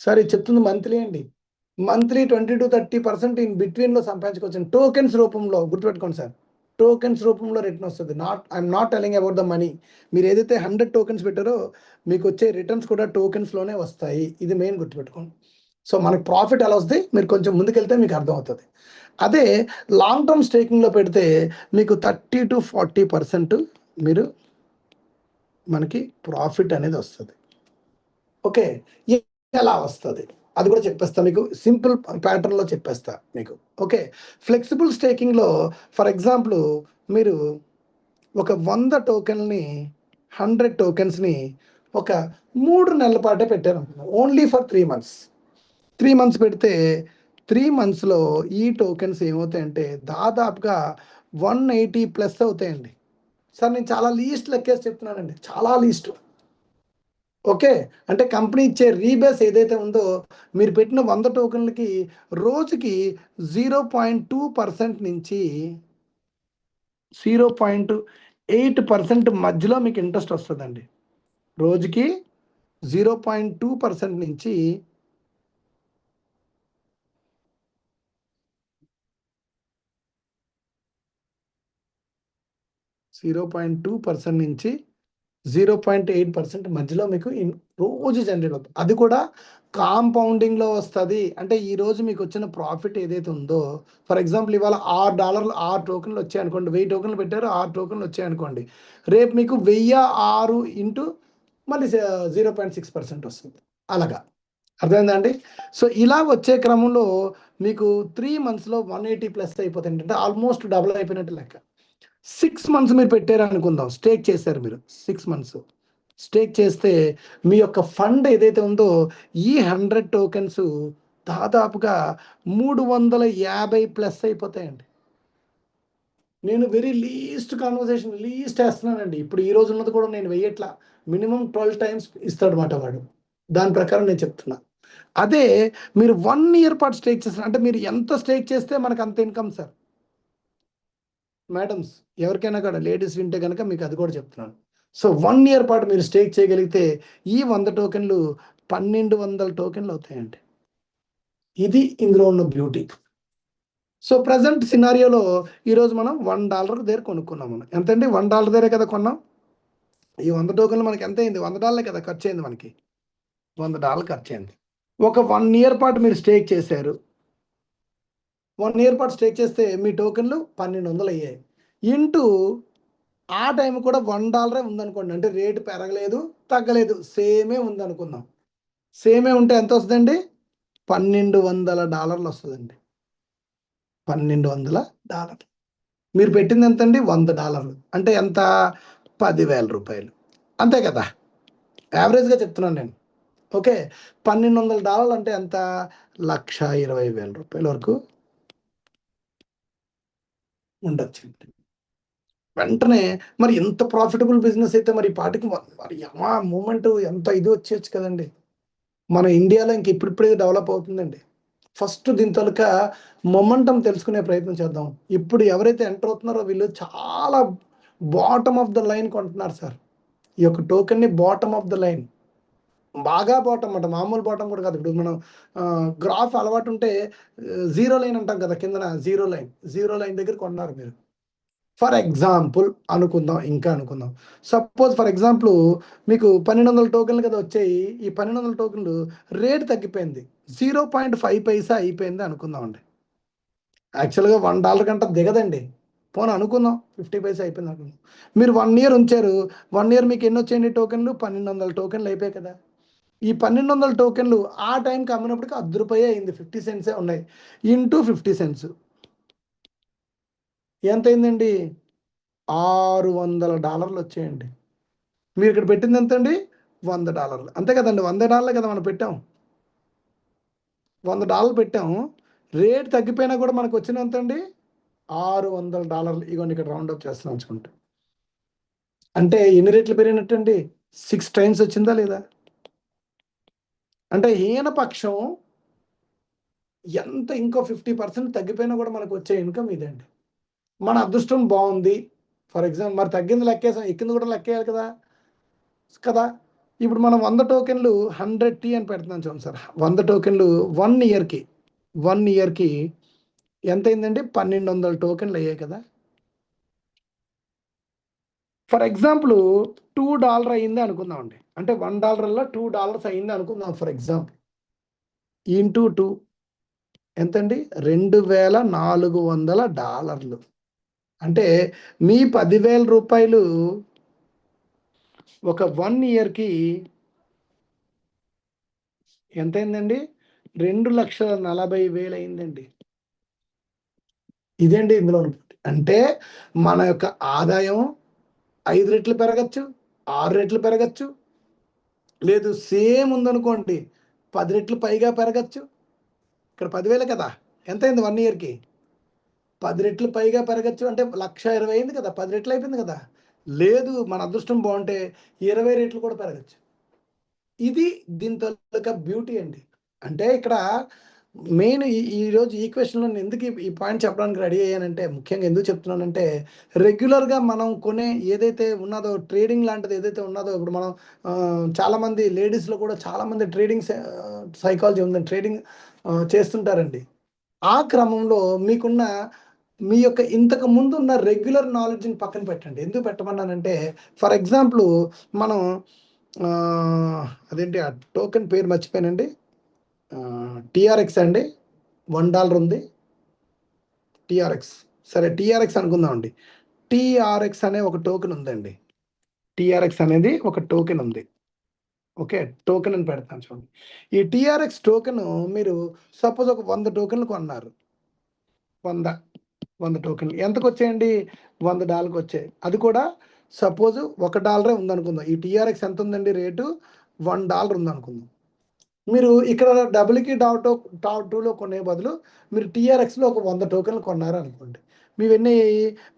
సార్ ఇది చెప్తుంది మంత్లీ అండి. మంత్లీ 20 to 30% ఇన్ బిట్వీన్లో సంపాదించుకోవచ్చు. టోకెన్స్ రూపంలో గుర్తుపెట్టుకోండి సార్. టోకెన్స్ రూపంలో రిటర్న్ వస్తుంది. I'm not telling about the money. మీరు ఏదైతే 100 టోకెన్స్ పెట్టారో మీకు వచ్చే రిటర్న్స్ కూడా టోకెన్స్లోనే వస్తాయి. ఇది మెయిన్ గుర్తుపెట్టుకోండి. సో మనకు ప్రాఫిట్ ఎలా వస్తుంది మీరు కొంచెం ముందుకెళ్తే మీకు అర్థమవుతుంది. అదే లాంగ్ టర్మ్ స్టేకింగ్లో పెడితే మీకు 30 to 40% మీరు మనకి ప్రాఫిట్ అనేది వస్తుంది. ఓకే, ఎలా వస్తుంది అది కూడా చెప్పేస్తా మీకు. సింపుల్ ప్యాటర్న్లో చెప్పేస్తా మీకు. ఓకే, ఫ్లెక్సిబుల్ స్టేకింగ్లో ఫర్ ఎగ్జాంపుల్ మీరు ఒక 100 టోకెన్ని 100 టోకెన్స్ని ఒక 3 నెలల పాటే పెట్టారు ఓన్లీ ఫర్ 3 months. 3 months పెడితే 3 monthsలో ఈ టోకెన్స్ ఏమవుతాయంటే దాదాపుగా 180+ అవుతాయండి. సార్ నేను చాలా లీస్ట్ లెక్కేసి చెప్తున్నానండి, చాలా లీస్ట్. ఓకే, అంటే కంపెనీ ఇచ్చే రీబేస్ ఏదైతే ఉందో మీరు పెట్టిన 100 టోకెన్లకి రోజుకి 0.2% నుంచి 0.8% మధ్యలో మీకు ఇంట్రెస్ట్ వస్తుందండి. రోజుకి 0.2% నుంచి 0.2% నుంచి 0.8% మధ్యలో మీకు రోజు జనరేట్ అవుతుంది. అది కూడా కాంపౌండింగ్లో వస్తుంది. అంటే ఈరోజు మీకు వచ్చిన ప్రాఫిట్ ఏదైతే ఉందో ఫర్ ఎగ్జాంపుల్ ఇవాళ $6 6 టోకెన్లు వచ్చాయనుకోండి. 1000 టోకెన్లు పెట్టారు, 6 టోకెన్లు వచ్చాయనుకోండి. రేపు మీకు 1006 ఇంటూ మళ్ళీ 0.6% వస్తుంది. అలాగా అర్థమైందండి. సో ఇలా వచ్చే క్రమంలో మీకు 3 monthsలో 180+ అయిపోతుంది. అంటే ఆల్మోస్ట్ డబుల్ అయిపోయినట్టు లెక్క. 6 months మీరు పెట్టారు అనుకుందాం, స్టేక్ చేశారు మీరు 6 months స్టేక్ చేస్తే మీ యొక్క ఫండ్ ఏదైతే ఉందో ఈ 100 టోకెన్స్ దాదాపుగా 350+ అయిపోతాయండి. నేను వెరీ లీస్ట్ కాన్వర్సేషన్ లీస్ట్ వేస్తున్నానండి. ఇప్పుడు ఈ రోజు ఉన్నది కూడా నేను వెయ్యట్లా. మినిమం 12 times ఇస్తాడు మాట వాడు. దాని ప్రకారం నేను చెప్తున్నా. అదే మీరు 1 year పాటు స్టేక్ చేస్తారు అంటే మీరు ఎంత స్టేక్ చేస్తే మనకు అంత ఇన్కమ్ సార్. మేడమ్స్ ఎవరికైనా కూడా లేడీస్ వింటే కనుక మీకు అది కూడా చెప్తున్నాను. సో 1 year పాటు మీరు స్టేక్ చేయగలిగితే ఈ 100 టోకెన్లు 1200 టోకెన్లు అవుతాయండి. ఇది ఇందులో ఉన్న బ్యూటీ. సో ప్రజెంట్ సినారియోలో ఈరోజు మనం $1 దగ్గర కొనుక్కున్నాం. మనం ఎంతండి? $1 దగ్గరే కదా కొన్నాం. ఈ 100 టోకెన్లు మనకి ఎంత అయింది? $100 కదా ఖర్చు అయింది. మనకి $100 ఖర్చు అయింది. ఒక 1 year పాటు మీరు స్టేక్ చేశారు. 1 year పాటు స్టేక్ చేస్తే మీ టోకెన్లు 1200 అయ్యాయి. ఇంటూ ఆ టైం కూడా $1 ఉందనుకోండి. అంటే రేటు పెరగలేదు తగ్గలేదు, సేమే ఉందనుకుందాం. సేమే ఉంటే ఎంత వస్తుందండి? $1200 వస్తుందండి. $1200. మీరు పెట్టింది ఎంతండి? $100. అంటే ఎంత? 10,000 రూపాయలు. అంతే కదా, యావరేజ్గా చెప్తున్నాను నేను. ఓకే, $1200 అంటే ఎంత? 1,20,000 రూపాయల వరకు ఉండొచ్చు. వెంటనే మరి ఎంత ప్రాఫిటబుల్ బిజినెస్ అయితే మరి పాటికి మరి మూమెంట్ ఎంత ఇది వచ్చేయచ్చు కదండి. మన ఇండియాలో ఇంక ఇప్పుడిప్పుడే డెవలప్ అవుతుందండి. ఫస్ట్ దీని తొలక మొమెంటం తెలుసుకునే ప్రయత్నం చేద్దాం. ఇప్పుడు ఎవరైతే ఎంటర్ అవుతున్నారో వీళ్ళు చాలా బాటమ్ ఆఫ్ ద లైన్ కొంటున్నారు సార్. ఈ యొక్క టోకెన్ని బాటమ్ ఆఫ్ ద లైన్, బాగా బాటమ్ అంట, మామూలు బాటమ్ కూడా కాదు. ఇప్పుడు మనం గ్రాఫ్ అలవాటు ఉంటే 0 లైన్ అంటాం కదా, కిందన 0 లైన్ దగ్గర కొన్నారు మీరు. ఫర్ ఎగ్జాంపుల్ అనుకుందాం, ఇంకా అనుకుందాం. సపోజ్ ఫర్ ఎగ్జాంపుల్ మీకు 1200 టోకెన్లు కదా వచ్చాయి. ఈ 1200 టోకెన్లు రేట్ తగ్గిపోయింది, 0.5 పైసా అయిపోయింది అనుకుందాం అండి. యాక్చువల్గా $1 కంటే దిగదండి. పోనీ అనుకుందాం 50 పైసా అయిపోయింది అనుకుందాం. మీరు 1 ఇయర్ ఉంచారు. 1 ఇయర్ మీకు ఎన్ని వచ్చాయండి టోకెన్లు? 1200 టోకెన్లు అయిపోయాయి కదా. ఈ 1200 టోకెన్లు ఆ టైంకి అమ్మినప్పటికి ₹10 అయింది, 50 సెంట్సే ఉన్నాయి. ఇంటూ 50 సెంట్స్ ఎంత అయిందండి? $600 వచ్చాయండి. మీరు ఇక్కడ పెట్టింది ఎంత అండి? $100. అంతే కదండి, $100 కదా మనం పెట్టాం. $100 పెట్టాం. రేట్ తగ్గిపోయినా కూడా మనకు వచ్చిన ఎంత అండి? $600. ఇగోండి ఇక్కడ రౌండ్ అప్ చేస్తున్నాం ఉంచుకుంటే. అంటే ఎన్ని రెట్లు పెరిగినట్టండి? 6 టైమ్స్ వచ్చిందా లేదా? అంటే హీనపక్షం ఎంత ఇంకో 50% తగ్గిపోయినా కూడా మనకు వచ్చే ఇన్కమ్ ఇదండి. మన అదృష్టం బాగుంది. ఫర్ ఎగ్జాంపుల్ మరి తగ్గింది లెక్కేసాం, ఎక్కింది కూడా లెక్కేయాలి కదా కదా. ఇప్పుడు మనం 100 టోకెన్లు 100T అని పెడుతున్నాం చూడండి సార్. 100 టోకెన్లు 1 ఇయర్కి 1 ఇయర్కి ఎంత అయిందండి? 1200 టోకెన్లు అయ్యాయి కదా. ఫర్ ఎగ్జాంపుల్ $2 అయింది అనుకుందాం అండి. అంటే $1 $2 అయింది అనుకుందాం ఫర్ ఎగ్జాంపుల్. ఇంటూ 2 ఎంతండి? $2400. అంటే మీ ₹10,000 ఒక 1 ఇయర్కి ఎంత అయిందండి? 2,40,000 అయిందండి. ఇదేంటి ఇందులో అంటే మన యొక్క ఆదాయం 5 రెట్లు పెరగచ్చు, 6 రెట్లు పెరగచ్చు, లేదు సేమ్ ఉందనుకోండి 10 రెట్లు పైగా పెరగచ్చు. ఇక్కడ 10,000 కదా, ఎంత అయింది 1 ఇయర్కి? 10 రెట్లు పైగా పెరగచ్చు. అంటే 1,20,000 అయింది కదా, 10 రెట్లు అయిపోయింది కదా. లేదు మన అదృష్టం బాగుంటే 20 రెట్లు కూడా పెరగచ్చు. ఇది దీని తాలూకా బ్యూటీ అండి. అంటే ఇక్కడ మెయిన్ ఈరోజు ఈ క్వశ్చన్లో నేను ఎందుకు ఈ పాయింట్ చెప్పడానికి రెడీ అయ్యానంటే, ముఖ్యంగా ఎందుకు చెప్తున్నానంటే, రెగ్యులర్గా మనం కొనే ఏదైతే ఉన్నదో ట్రేడింగ్ లాంటిది ఏదైతే ఉన్నదో, ఇప్పుడు మనం చాలామంది లేడీస్లో కూడా చాలామంది ట్రేడింగ్ సైకాలజీ ఉందండి, ట్రేడింగ్ చేస్తుంటారండి. ఆ క్రమంలో మీకున్న మీ యొక్క ఇంతకు ముందు ఉన్న రెగ్యులర్ నాలెడ్జ్ని పక్కన పెట్టండి. ఎందుకు పెట్టమన్నానంటే, ఫర్ ఎగ్జాంపుల్ మనం అదేంటి ఆ టోకెన్ పేరు మర్చిపోయానండి. టీఆర్ఎక్స్ అండి, $1 ఉంది. టీఆర్ఎక్స్, సరే టీఆర్ఎక్స్ అనుకుందామండి. టీఆర్ఎక్స్ అనే ఒక టోకెన్ ఉందండి. టీఆర్ఎక్స్ అనేది ఒక టోకెన్ ఉంది. ఓకే, టోకెన్ అని పెడతాను చూడండి. ఈ టీఆర్ఎక్స్ టోకెన్ మీరు సపోజ్ ఒక 100 టోకెన్లు కొన్నారు. 100 టోకెన్లు ఎంతకు వచ్చాయండి? $100 వచ్చాయి. అది కూడా సపోజ్ $1 ఉందనుకుందాం. ఈ టీఆర్ఎక్స్ ఎంత ఉందండి రేటు? $1 ఉందనుకుందాం. మీరు ఇక్కడ డబుల్కి టాప్ 2లో కొనే బదులు మీరు టీఆర్ఎక్స్లో ఒక 100 టోకెన్లు కొన్నారు అనుకోండి. మీవన్నీ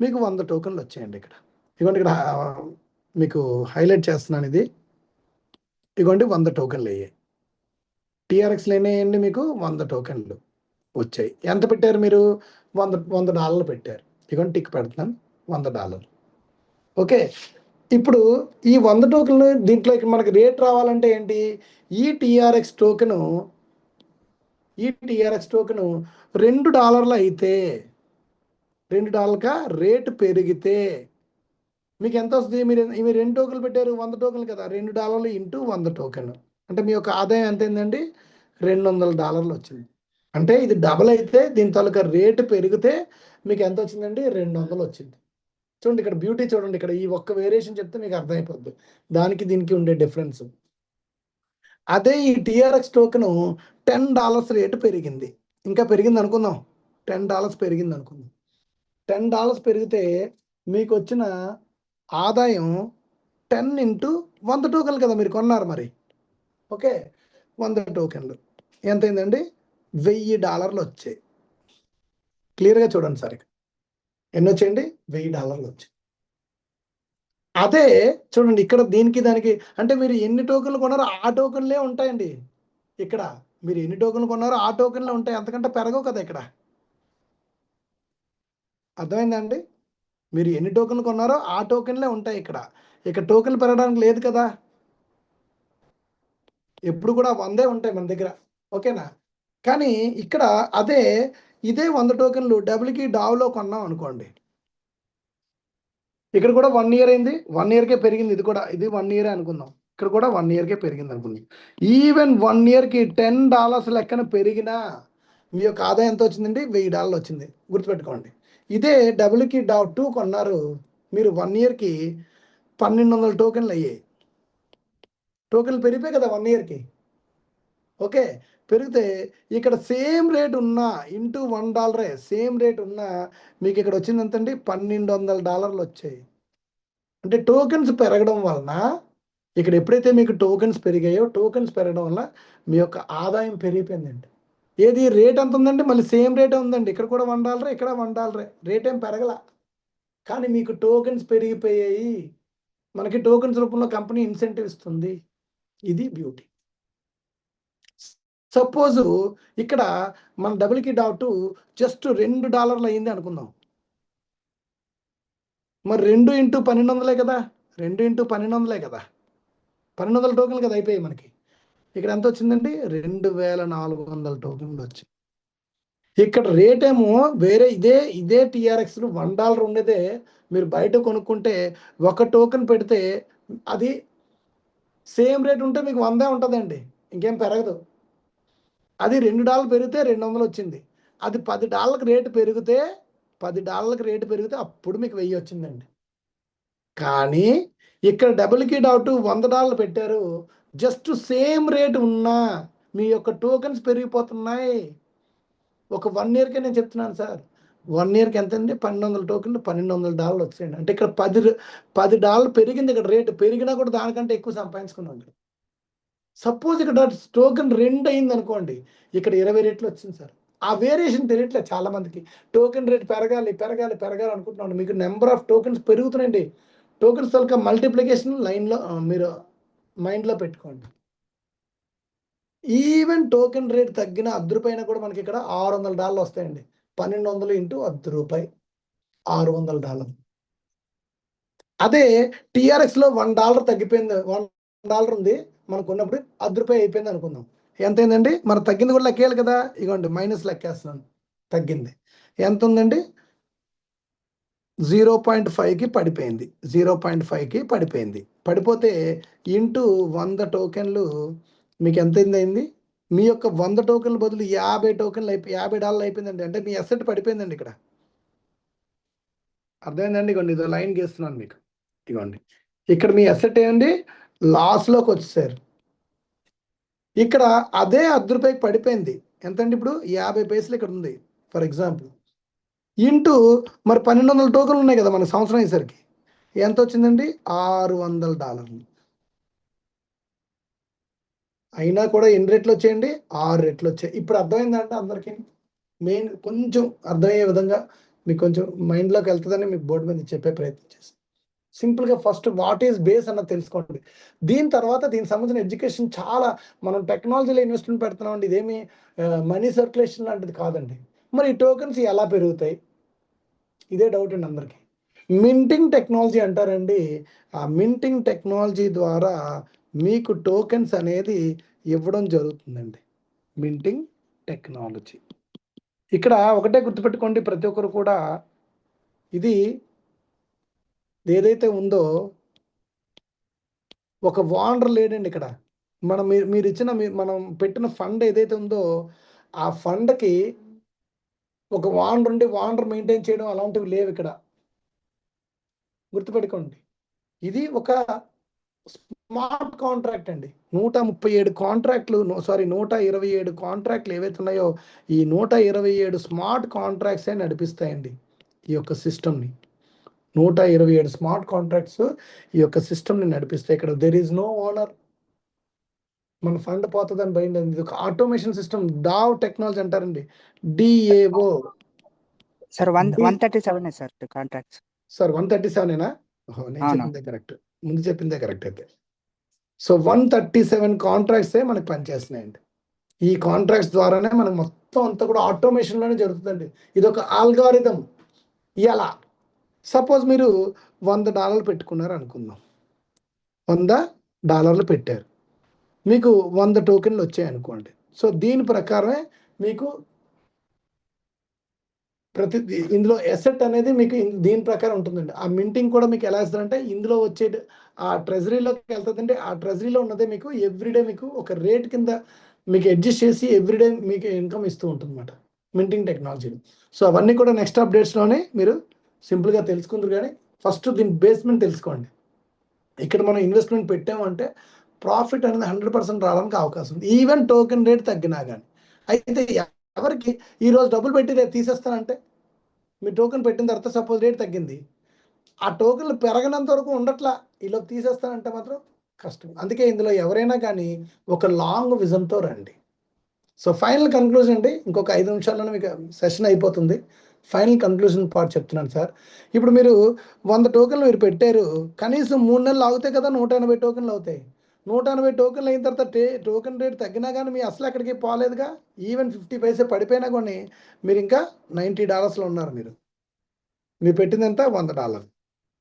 మీకు 100 టోకెన్లు వచ్చాయండి. ఇక్కడ ఇదిగోండి, ఇక్కడ మీకు హైలైట్ చేస్తున్నాను ఇది. ఇదిగోండి 100 టోకెన్లు అయ్యాయి. టీఆర్ఎక్స్లు ఎన్ని అయ్యండి? మీకు 100 టోకెన్లు వచ్చాయి. ఎంత పెట్టారు మీరు? $100 పెట్టారు. ఇదిగోండి టిక్ పెడుతున్నాను, $100. ఓకే, ఇప్పుడు ఈ 100 టోకెన్లు దీంట్లో మనకి రేట్ రావాలంటే ఏంటి? ఈ టీఆర్ఎక్స్ టోకెను $2 అయితే, $2గా రేటు పెరిగితే మీకు ఎంత వస్తుంది? మీరు 2 టోకెన్లు పెట్టారు, 100 టోకెన్లు కదా. $2 ఇంటూ 100 టోకెన్ అంటే మీ యొక్క ఆదాయం ఎంత అయిందండి? $200 వచ్చింది. అంటే ఇది డబల్ అయితే దీని తాలూకా రేటు పెరిగితే మీకు ఎంత వచ్చిందండి? 200 వచ్చింది. చూడండి ఇక్కడ బ్యూటీ చూడండి. ఇక్కడ ఈ ఒక్క వేరియేషన్ చెప్తే మీకు అర్థమైపోద్ది దానికి దీనికి ఉండే డిఫరెన్స్. అదే ఈ టీఆర్ఎక్స్ టోకెన్ $10 రేటు పెరిగింది, ఇంకా పెరిగింది అనుకుందాం. $10 పెరిగింది అనుకుందాం. $10 పెరిగితే మీకు వచ్చిన ఆదాయం 10 ఇంటూ 100 టోకెన్లు కదా మీరు కొన్నారు మరి. ఓకే, 100 టోకెన్లు ఎంత అయిందండి? $1,000 వచ్చాయి. క్లియర్గా చూడండి సార్, ఎన్ని వచ్చాయండి? $1,000 వచ్చాయి. అదే చూడండి ఇక్కడ దీనికి దానికి అంటే మీరు ఎన్ని టోకెన్లు కొన్నారో ఆ టోకెన్లే ఉంటాయండి. ఇక్కడ మీరు ఎన్ని టోకెన్లు కొన్నారో ఆ టోకెన్లే ఉంటాయి, అంతకంటే పెరగవు కదా. ఇక్కడ అర్థమైందండి? మీరు ఎన్ని టోకెన్లు కొన్నారో ఆ టోకెన్లే ఉంటాయి. ఇక్కడ టోకెన్లు పెరగడానికి లేదు కదా. ఎప్పుడు కూడా 100 ఉంటాయి మన దగ్గర. ఓకేనా? కానీ ఇక్కడ ఇదే 100 టోకెన్లు డబుల్కి డావ్లో కొన్నాం అనుకోండి. ఇక్కడ కూడా 1 ఇయర్ అయింది, 1 ఇయర్కే పెరిగింది. ఇది 1 ఇయరే అనుకుందాం. ఇక్కడ కూడా 1 ఇయర్కే పెరిగింది అనుకుందాం. ఈవెన్ 1 ఇయర్కి $10 లెక్కన పెరిగినా మీ యొక్క ఆదాయం ఎంత వచ్చిందండి? $1000 వచ్చింది. గుర్తుపెట్టుకోండి. ఇదే WQ.2 కొన్నారు, మీరు 1 ఇయర్కి 1200 టోకెన్లు అయ్యాయి. టోకెన్లు పెరిగిపోయి కదా 1 ఇయర్కి. ఓకే, పెరిగితే ఇక్కడ సేమ్ రేట్ ఉన్నా ఇంటూ $1 సేమ్ రేట్ ఉన్నా మీకు ఇక్కడ వచ్చింది ఎంతండి? $1200 వచ్చాయి. అంటే టోకెన్స్ పెరగడం వలన ఇక్కడ ఎప్పుడైతే మీకు టోకెన్స్ పెరిగాయో, టోకెన్స్ పెరగడం వల్ల మీ యొక్క ఆదాయం పెరిగిపోయిందండి. ఏది రేట్ ఎంత ఉందండి? మళ్ళీ సేమ్ రేటే ఉందండి. ఇక్కడ కూడా $1, ఇక్కడ $1, రేట్ ఏం పెరగల. కానీ మీకు టోకెన్స్ పెరిగిపోయాయి. మనకి టోకెన్స్ రూపంలో కంపెనీ ఇన్సెంటివ్ ఇస్తుంది. ఇది బ్యూటీ. సపోజు ఇక్కడ మన WQ.2 జస్ట్ $2 అయింది అనుకుందాం. మరి 2 ఇంటూ 1200 కదా, 2 ఇంటూ 1200 కదా, 1200 టోకెన్లు కదా అయిపోయాయి మనకి. ఇక్కడ ఎంత వచ్చిందండి? 2400 టోకెన్లు వచ్చాయి. ఇక్కడ రేట్ ఏమో వేరే ఇదే TRX $1 ఉండేదే మీరు బయట కొనుక్కుంటే ఒక టోకెన్ పెడితే అది సేమ్ రేట్ ఉంటే మీకు 100 ఉంటుందండి, ఇంకేం పెరగదు. అది $2 పెరిగితే 200 వచ్చింది. అది $10 రేటు పెరిగితే $10 రేటు పెరిగితే అప్పుడు మీకు 1000 వచ్చిందండి. కానీ ఇక్కడ WQ.2 $100 పెట్టారు, జస్ట్ సేమ్ రేట్ ఉన్నా మీ యొక్క టోకెన్స్ పెరిగిపోతున్నాయి. ఒక 1 ఇయర్కే నేను చెప్తున్నాను సార్. 1 ఇయర్కి ఎంత అండి? 1200 టోకెన్లు $1200 వచ్చాయండి. అంటే ఇక్కడ $10 పెరిగింది. ఇక్కడ రేటు పెరిగినా కూడా దానికంటే ఎక్కువ సంపాదించుకున్నాం. సపోజ్ ఇక్కడ టోకెన్ 2 అయింది అనుకోండి, ఇక్కడ 20 రెట్లు వచ్చింది సార్. ఆ వేరియేషన్ తెలియట్లేదు చాలా మందికి. టోకెన్ రేట్ పెరగాలి అనుకుంటున్నాను. మీకు నెంబర్ ఆఫ్ టోకెన్స్ పెరుగుతున్నాయండి. టోకెన్స్ తాలూకా మల్టిప్లికేషన్ లైన్లో మీరు మైండ్లో పెట్టుకోండి. ఈవెన్ టోకెన్ రేట్ తగ్గిన $10 కూడా మనకి ఇక్కడ $600 వస్తాయండి. 1200 ఇంటూ ₹10 $600. అదే TRXలో $1 తగ్గిపోయింది, $1 ఉంది మనకు ఉన్నప్పుడు ₹10 అయిపోయింది అనుకుందాం. ఎంత అయిందండి? మరి తగ్గింది కూడా లెక్కేయాలి కదా. ఇగోండి మైనస్ లెక్కేస్తున్నాను. తగ్గింది ఎంత ఉందండి? 0.5కి పడిపోయింది. 0.5కి పడిపోయింది. పడిపోతే ఇంటూ 100 టోకెన్లు మీకు ఎంత అయింది? మీ యొక్క 100 టోకెన్ల బదులు 50 టోకెన్లు $50 అయిపోయిందండి. అంటే మీ అసెట్ పడిపోయిందండి. ఇక్కడ అర్థమైందండి. ఇగోండి ఇదో లైన్ గీస్తున్నాను మీకు. ఇగోండి ఇక్కడ మీ అసెట్ ఏంటి? లాస్లోకి వచ్చేసారు. ఇక్కడ అదే ₹10 పడిపోయింది. ఎంతండి? ఇప్పుడు 50 పైసలు ఇక్కడ ఉంది ఫర్ ఎగ్జాంపుల్. ఇంటూ మరి 1200 టోకెన్లు ఉన్నాయి కదా మనకు సంవత్సరం అయ్యేసరికి ఎంత వచ్చిందండి? $600. అయినా కూడా ఎన్ని రెట్లు వచ్చాయండి? 6 రెట్లు వచ్చాయి. ఇప్పుడు అర్థమైందంటే అందరికీ మెయిన్ కొంచెం అర్థమయ్యే విధంగా మీకు కొంచెం మైండ్లోకి వెళ్తుందని మీకు బోర్డు మీద చెప్పే ప్రయత్నం చేస్తాను. సింపుల్గా ఫస్ట్ వాట్ ఈస్ బేస్ అన్నది తెలుసుకోండి. దీని తర్వాత దీనికి సంబంధించిన ఎడ్యుకేషన్ చాలా మనం టెక్నాలజీలో ఇన్వెస్ట్మెంట్ పెడుతున్నామండి. ఇదేమి మనీ సర్క్యులేషన్ లాంటిది కాదండి. మరి ఈ టోకెన్స్ ఎలా పెరుగుతాయి? ఇదే డౌట్ అండి అందరికీ. మింటింగ్ టెక్నాలజీ అంటారండి. ఆ మింటింగ్ టెక్నాలజీ ద్వారా మీకు టోకెన్స్ అనేది ఇవ్వడం జరుగుతుందండి. Minting technology. ఇక్కడ ఒకటే గుర్తుపెట్టుకోండి, ప్రతి ఒక్కరు కూడా ఇది ఏదైతే ఉందో ఒక వాండర్ లేడండి. ఇక్కడ మీరు ఇచ్చిన మనం పెట్టిన ఫండ్ ఏదైతే ఉందో ఆ ఫండ్కి ఒక వాండర్ మెయింటైన్ చేయడం అలాంటివి లేవు ఇక్కడ. గుర్తుపెట్టుకోండి, ఇది ఒక స్మార్ట్ కాంట్రాక్ట్ అండి. 137 కాంట్రాక్ట్లు 127 కాంట్రాక్ట్లు ఏవైతే ఉన్నాయో ఈ 127 స్మార్ట్ కాంట్రాక్ట్సే నడిపిస్తాయండి ఈ యొక్క సిస్టమ్ని. 127 స్మార్ట్ కాంట్రాక్ట్స్ ఈ యొక్క సిస్టమ్ని నడిపిస్తాయి. ఇక్కడ దెర్ ఈజ్ నో ఓనర్. మన ఫండ్ పోతుందని భయం లేదు. ఇది ఒక ఆటోమేషన్ సిస్టమ్. డావ్ టెక్నాలజీ అంటారండి. DAO sir 137 sir contracts. Sir 137ఏనా? నేను చెప్పిందే కరెక్ట్, ముందు చెప్పిందే కరెక్ట్ అయితే. సో 137 కాంట్రాక్ట్సే మనకు పనిచేస్తున్నాయండి. ఈ కాంట్రాక్ట్స్ ద్వారానే మనకు మొత్తం అంతా కూడా ఆటోమేషన్లోనే జరుగుతుందండి. ఇది ఒక ఆల్గారిథం. ఎలా? సపోజ్ మీరు $100 పెట్టుకున్నారు అనుకుందాం. $100 పెట్టారు, మీకు 100 టోకెన్లు వచ్చాయి అనుకోండి. సో దీని ప్రకారమే మీకు ఇందులో ఎసెట్ అనేది మీకు దీని ప్రకారం ఉంటుందండి. ఆ మింటింగ్ కూడా మీకు ఎలా ఇస్తారంటే ఇందులో వచ్చే ఆ ట్రెజరీలోకి వెళ్తుందంటే ఆ ట్రెజరీలో ఉన్నదే మీకు ఎవ్రీడే మీకు ఒక రేట్ కింద మీకు అడ్జస్ట్ చేసి ఎవ్రీడే మీకు ఇన్కమ్ ఇస్తూ ఉంటుంది అనమాట మింటింగ్ టెక్నాలజీలో. సో అవన్నీ కూడా నెక్స్ట్ అప్డేట్స్లోనే మీరు సింపుల్గా తెలుసుకుందరు. కానీ ఫస్ట్ దీని బేస్మెంట్ తెలుసుకోండి. ఇక్కడ మనం ఇన్వెస్ట్మెంట్ పెట్టామంటే ప్రాఫిట్ అనేది 100% రావడానికి అవకాశం ఉంది, ఈవెన్ టోకెన్ రేట్ తగ్గినా కానీ. అయితే ఎవరికి ఈరోజు డబ్బులు పెట్టి రేపు తీసేస్తానంటే మీ టోకెన్ పెట్టిన తర్వాత సపోజ్ రేట్ తగ్గింది, ఆ టోకెన్లు పెరగనంత వరకు ఉండట్లా, ఈలోపు తీసేస్తానంటే మాత్రం కష్టం. అందుకే ఇందులో ఎవరైనా కానీ ఒక లాంగ్ విజన్తో రండి. సో ఫైనల్ కన్క్లూజన్ అండి, ఇంకొక 5 నిమిషాల్లోనే మీకు సెషన్ అయిపోతుంది. ఫైనల్ కన్క్లూజన్ పార్ట్ చెప్తున్నాను సార్. ఇప్పుడు మీరు 100 టోకెన్లు మీరు పెట్టారు, కనీసం 3 నెలలు ఆగితే కదా 180 టోకెన్లు అవుతాయి. 180 టోకెన్లు అయిన తర్వాత టోకెన్ రేట్ తగ్గినా కానీ మీ అసలు ఎక్కడికి పోలేదుగా. ఈవెన్ 50 పైసే పడిపోయినా కానీ మీరు ఇంకా $90 ఉన్నారు. మీరు పెట్టింది ఎంత? $100.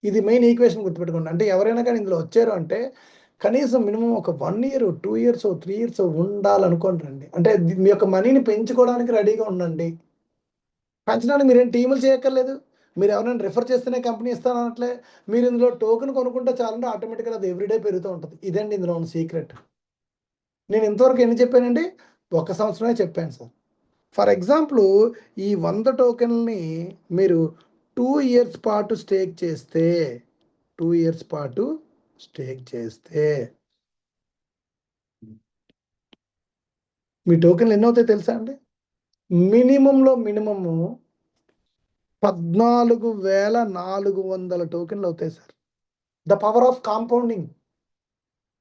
ఇది మెయిన్ ఈక్వేషన్ గుర్తుపెట్టుకోండి. అంటే ఎవరైనా కానీ ఇందులో వచ్చారు అంటే కనీసం మినిమం ఒక 1 year 2 years 3 years ఉండాలనుకోండి రండి. అంటే మీ యొక్క మనీని పెంచుకోవడానికి రెడీగా ఉండండి. పెంచడానికి మీరేం టీములు చేయక్కర్లేదు. మీరు ఎవరైనా రిఫర్ చేస్తేనే కంపెనీ ఇస్తానట్లే. మీరు ఇందులో టోకెన్ కొనుక్కుంటే చాలంటే ఆటోమేటిక్గా అది ఎవ్రీడే పెరుగుతూ ఉంటుంది. ఇదండి ఇందులో ఉన్న సీక్రెట్. నేను ఇంతవరకు ఎన్ని చెప్పానండి? 1 సంవత్సరమే చెప్పాను సార్. ఫర్ ఎగ్జాంపుల్ ఈ 100 టోకెన్ని మీరు 2 years పాటు స్టేక్ చేస్తే 2 years పాటు స్టేక్ చేస్తే మీ టోకెన్లు ఎన్ని అవుతాయి తెలుసా అండి? మినిమంలో మినిమము 14,400 టోకెన్లు అవుతాయి sir. The power of compounding.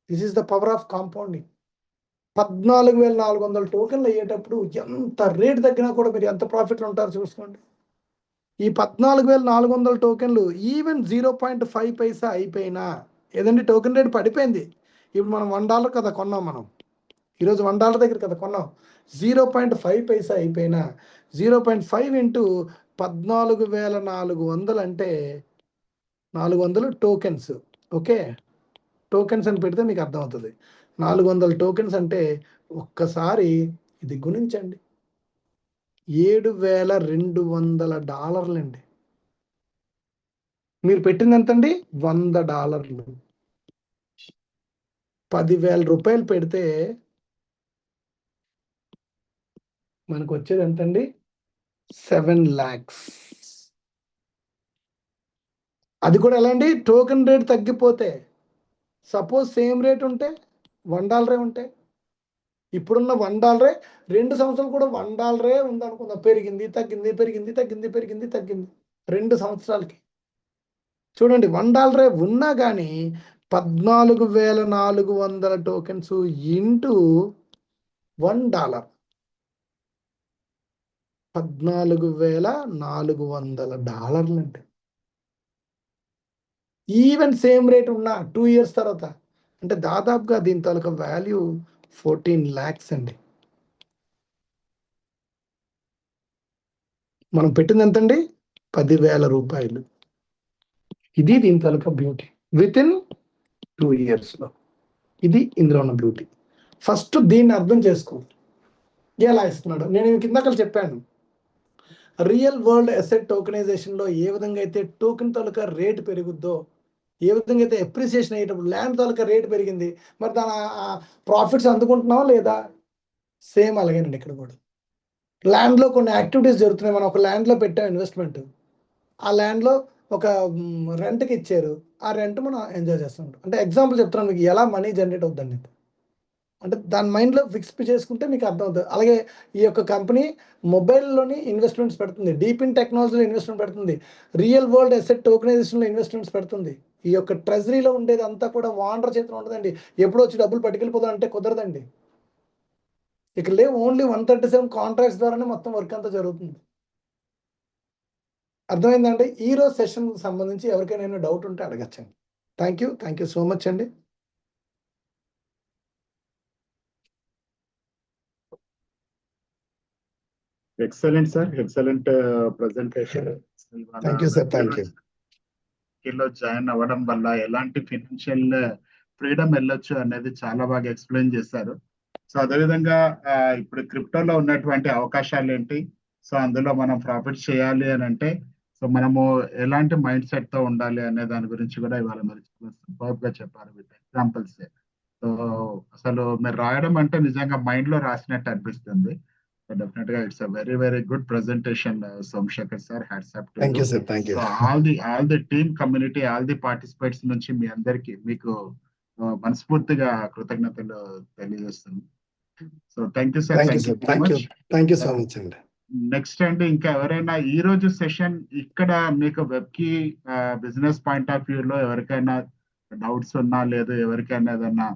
This is the power of compounding. 14,400 టోకెన్లు అయ్యేటప్పుడు ఎంత రేట్ తగ్గినా కూడా మీరు ఎంత ప్రాఫిట్లో ఉంటారో చూసుకోండి. ఈ 14,400 టోకెన్లు ఈవెన్ 0.5 పైసా అయిపోయినా, ఏదండి టోకెన్ రేట్ పడిపోయింది. ఇప్పుడు మనం $1 కదా కొన్నాం, మనం ఈరోజు $1 దగ్గర కదా కొన్నాం. 0.5 పైసా అయిపోయినా 0.5 ఇంటూ 14,400 అంటే 400 టోకెన్స్. ఓకే, టోకెన్స్ అని పెడితే మీకు అర్థమవుతుంది. 400 టోకెన్స్ అంటే ఒక్కసారి ఇది గుణించండి, $7,200 అండి. మీరు పెట్టింది ఎంతండి? $100. 10,000 రూపాయలు పెడితే మనకు వచ్చేది ఎంతండి? 7 lakhs. అది కూడా ఎలా అండి? టోకెన్ రేట్ తగ్గిపోతే. సపోజ్ సేమ్ రేట్ ఉంటే $1 ఉంటే, ఇప్పుడున్న $1 2 సంవత్సరాలు కూడా $1 ఉందనుకుందాం. పెరిగింది తగ్గింది పెరిగింది తగ్గింది పెరిగింది తగ్గింది 2 సంవత్సరాలకి. చూడండి, $1 ఉన్నా కానీ 14,400 టోకెన్స్ ఇంటూ $1, $14,400 అండి. ఈవెన్ సేమ్ రేట్ ఉన్న 2 years తర్వాత అంటే దాదాపుగా దీని తాలూకా వాల్యూ 14 lakhs అండి. మనం పెట్టింది ఎంతండి? 10,000 రూపాయలు. ఇది దీని తాలూకా బ్యూటీ విత్ ఇన్ 2 yearsలో. ఇది ఇందులో ఉన్న బ్యూటీ. ఫస్ట్ దీన్ని అర్థం చేసుకో. ఎలా ఇస్తున్నాడు నేను కిందకలు చెప్పాను. రియల్ వరల్డ్ అసెట్ టోకెనైజేషన్లో ఏ విధంగా అయితే టోకెన్ తాలూకా రేట్ పెరుగుద్దో, ఏ విధంగా అయితే అప్రిసియేషన్ అయ్యేటప్పుడు ల్యాండ్ తాలూకా రేట్ పెరిగింది, మరి దాని ప్రాఫిట్స్ అందుకుంటున్నావా లేదా? సేమ్ అలాగేనండి ఇక్కడ కూడా. ల్యాండ్లో కొన్ని యాక్టివిటీస్ జరుగుతున్నాయి. మనం ఒక ల్యాండ్లో పెట్టాం ఇన్వెస్ట్మెంట్, ఆ ల్యాండ్లో ఒక రెంట్కి ఇచ్చారు, ఆ రెంట్ మనం ఎంజాయ్ చేస్తుంటాం. అంటే ఎగ్జాంపుల్ చెప్తున్నాను మీకు ఎలా మనీ జనరేట్ అవుతుందండి. అంటే దాని మైండ్లో ఫిక్స్ చేసుకుంటే మీకు అర్థమవుతుంది. అలాగే ఈ యొక్క కంపెనీ మొబైల్లోని ఇన్వెస్ట్మెంట్స్ పెడుతుంది, డీప్ ఇన్ టెక్నాలజీలో ఇన్వెస్ట్మెంట్ పెడుతుంది, రియల్ వరల్డ్ అసెట్ టోకెనైజేషన్లో ఇన్వెస్ట్మెంట్స్ పెడుతుంది. ఈ యొక్క ట్రెజరీలో ఉండేది అంతా కూడా ఓనర్ చేతిలో ఉండదండి. ఎప్పుడో వచ్చి డబ్బులు పట్టుకెళ్ళిపోతాం అంటే కుదరదండి. ఇక్కడ లేవు, ఓన్లీ 137 కాంట్రాక్ట్స్ ద్వారానే మొత్తం వర్క్ అంతా జరుగుతుంది. అర్థమైందండి? ఈరోజు సెషన్ సంబంధించి ఎవరికైనా డౌట్ ఉంటే అడగచ్చండి. థ్యాంక్ యూ సో మచ్ అండి. Excellent sir, excellent presentation. Thank you sir, thank you. Join అవ్వడం వల్ల ఎలాంటి ఫినాన్షియల్ ఫ్రీడమ్ వెళ్ళొచ్చు అనేది చాలా బాగా ఎక్స్ప్లెయిన్ చేశారు. సో అదేవిధంగా ఇప్పుడు క్రిప్టోలో ఉన్నటువంటి అవకాశాలు ఏంటి, సో అందులో మనం ప్రాఫిట్ చేయాలి అని అంటే సో మనము ఎలాంటి మైండ్ సెట్ తో ఉండాలి అనే దాని గురించి కూడా ఇవాళ మీరు సూపర్ గా చెప్పారు విత్ ఎగ్జాంపుల్స్. సో అసలు మీరు రాయడం అంటే నిజంగా మైండ్ లో రాసినట్టు అనిపిస్తుంది. సో డెఫినెట్ గా it's a very very good presentation Somasekhar sir. Hats up to thank you. You sir, thank you. So all the team community, all the participates నుంచి మీ అందరికి మీకు మనస్ఫూర్తిగా కృతజ్ఞతలు తెలియజేస్తుంది. So thank you sir. Thank you sir, thank you, thank you so Uh, much అండి. నెక్స్ట్ అండి ఇంకా ఎవరైనా ఈ రోజు సెషన్ ఇక్కడ మీకు వెబ్ కి బిజినెస్ పాయింట్ ఆఫ్ వ్యూ లో ఎవరికైనా డౌట్స్ ఉన్నా లేదు ఎవరికైనా ఏదైనా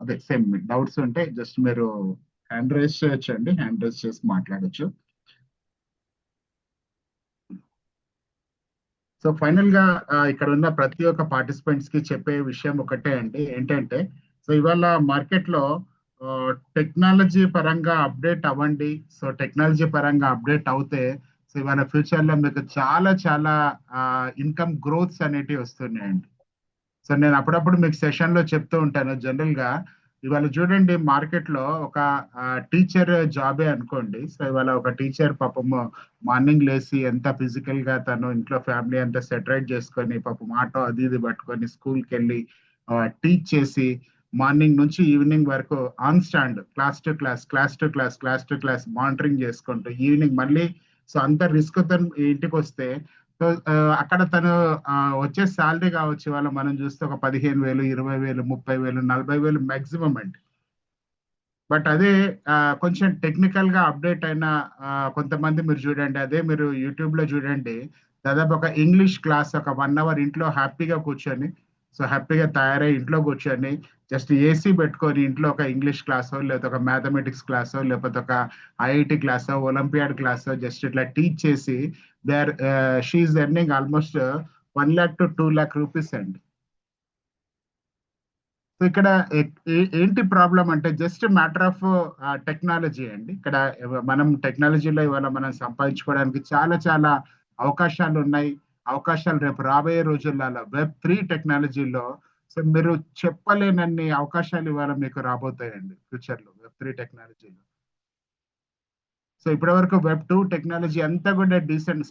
అదే సేమ్ డౌట్స్ ఉంటే జస్ట్ మీరు హ్యాండ్ రైజ్ చేయొచ్చు అండి. హ్యాండ్ రైజ్ చేసి మాట్లాడొచ్చు. సో ఫైనల్ గా ఇక్కడ ఉన్న ప్రతి ఒక్క పార్టిసిపెంట్స్ కి చెప్పే విషయం ఒకటే అండి, ఏంటంటే సో ఇవాళ మార్కెట్ లో టెక్నాలజీ పరంగా అప్డేట్ అవ్వండి. సో టెక్నాలజీ పరంగా అప్డేట్ అవుతే సో ఇవాళ ఫ్యూచర్ లో మీకు చాలా చాలా ఇన్కమ్ గ్రోత్స్ అనేటివి వస్తున్నాయండి. సో నేను అప్పుడప్పుడు మీకు సెషన్ లో చెప్తూ ఉంటాను. జనరల్ గా ఇవాళ చూడండి మార్కెట్ లో ఒక టీచర్ జాబే అనుకోండి. సో ఇవాళ ఒక టీచర్ పాపం మార్నింగ్ లేసి ఎంత ఫిజికల్ గా తను ఇంట్లో ఫ్యామిలీ అంతా సెటరేట్ చేసుకొని పాపం ఆటో అది ఇది పట్టుకొని స్కూల్కి వెళ్ళి టీచ్ చేసి మార్నింగ్ నుంచి ఈవినింగ్ వరకు on stand class to class monitoring చేసుకుంటూ ఈవినింగ్ మళ్ళీ సో అంత రిస్క్ తను ఇంటికి వస్తే సో అక్కడ తను వచ్చే శాలరీ కావచ్చు ఇవాళ మనం చూస్తే ఒక 15,000, 20,000, 30,000, 40,000 మాక్సిమం అండి. బట్ అదే కొంచెం టెక్నికల్ గా అప్డేట్ అయిన కొంతమంది మీరు చూడండి, అదే మీరు యూట్యూబ్ లో చూడండి, దాదాపు ఒక ఇంగ్లీష్ క్లాస్ ఒక 1 hour ఇంట్లో హ్యాపీగా కూర్చొని సో హ్యాపీగా తయారై ఇంట్లో కూర్చొని జస్ట్ ఏసీ పెట్టుకొని ఇంట్లో ఒక ఇంగ్లీష్ క్లాసో లేకపోతే ఒక మ్యాథమెటిక్స్ క్లాసో లేకపోతే ఒక ఐఐటి క్లాసో ఒలింపియాడ్ క్లాసో జస్ట్ ఇట్లా టీచ్ చేసి she's earning almost 1 lakh to 2 lakh rupees అండి. సో ఇక్కడ ఏంటి ప్రాబ్లం అంటే జస్ట్ మ్యాటర్ ఆఫ్ టెక్నాలజీ అండి. ఇక్కడ మనం టెక్నాలజీలో ఇవాళ మనం సంపాదించుకోవడానికి చాలా చాలా అవకాశాలు ఉన్నాయి. అవకాశాలు రేపు రాబోయే రోజులలో Web3 టెక్నాలజీలో సో మీరు చెప్పలేనన్ని అవకాశాలు ఇవాళ మీకు రాబోతాయండి ఫ్యూచర్ లో Web3 టెక్నాలజీలో. సో ఇప్పటి వరకు Web2 టెక్నాలజీ అంతా కూడా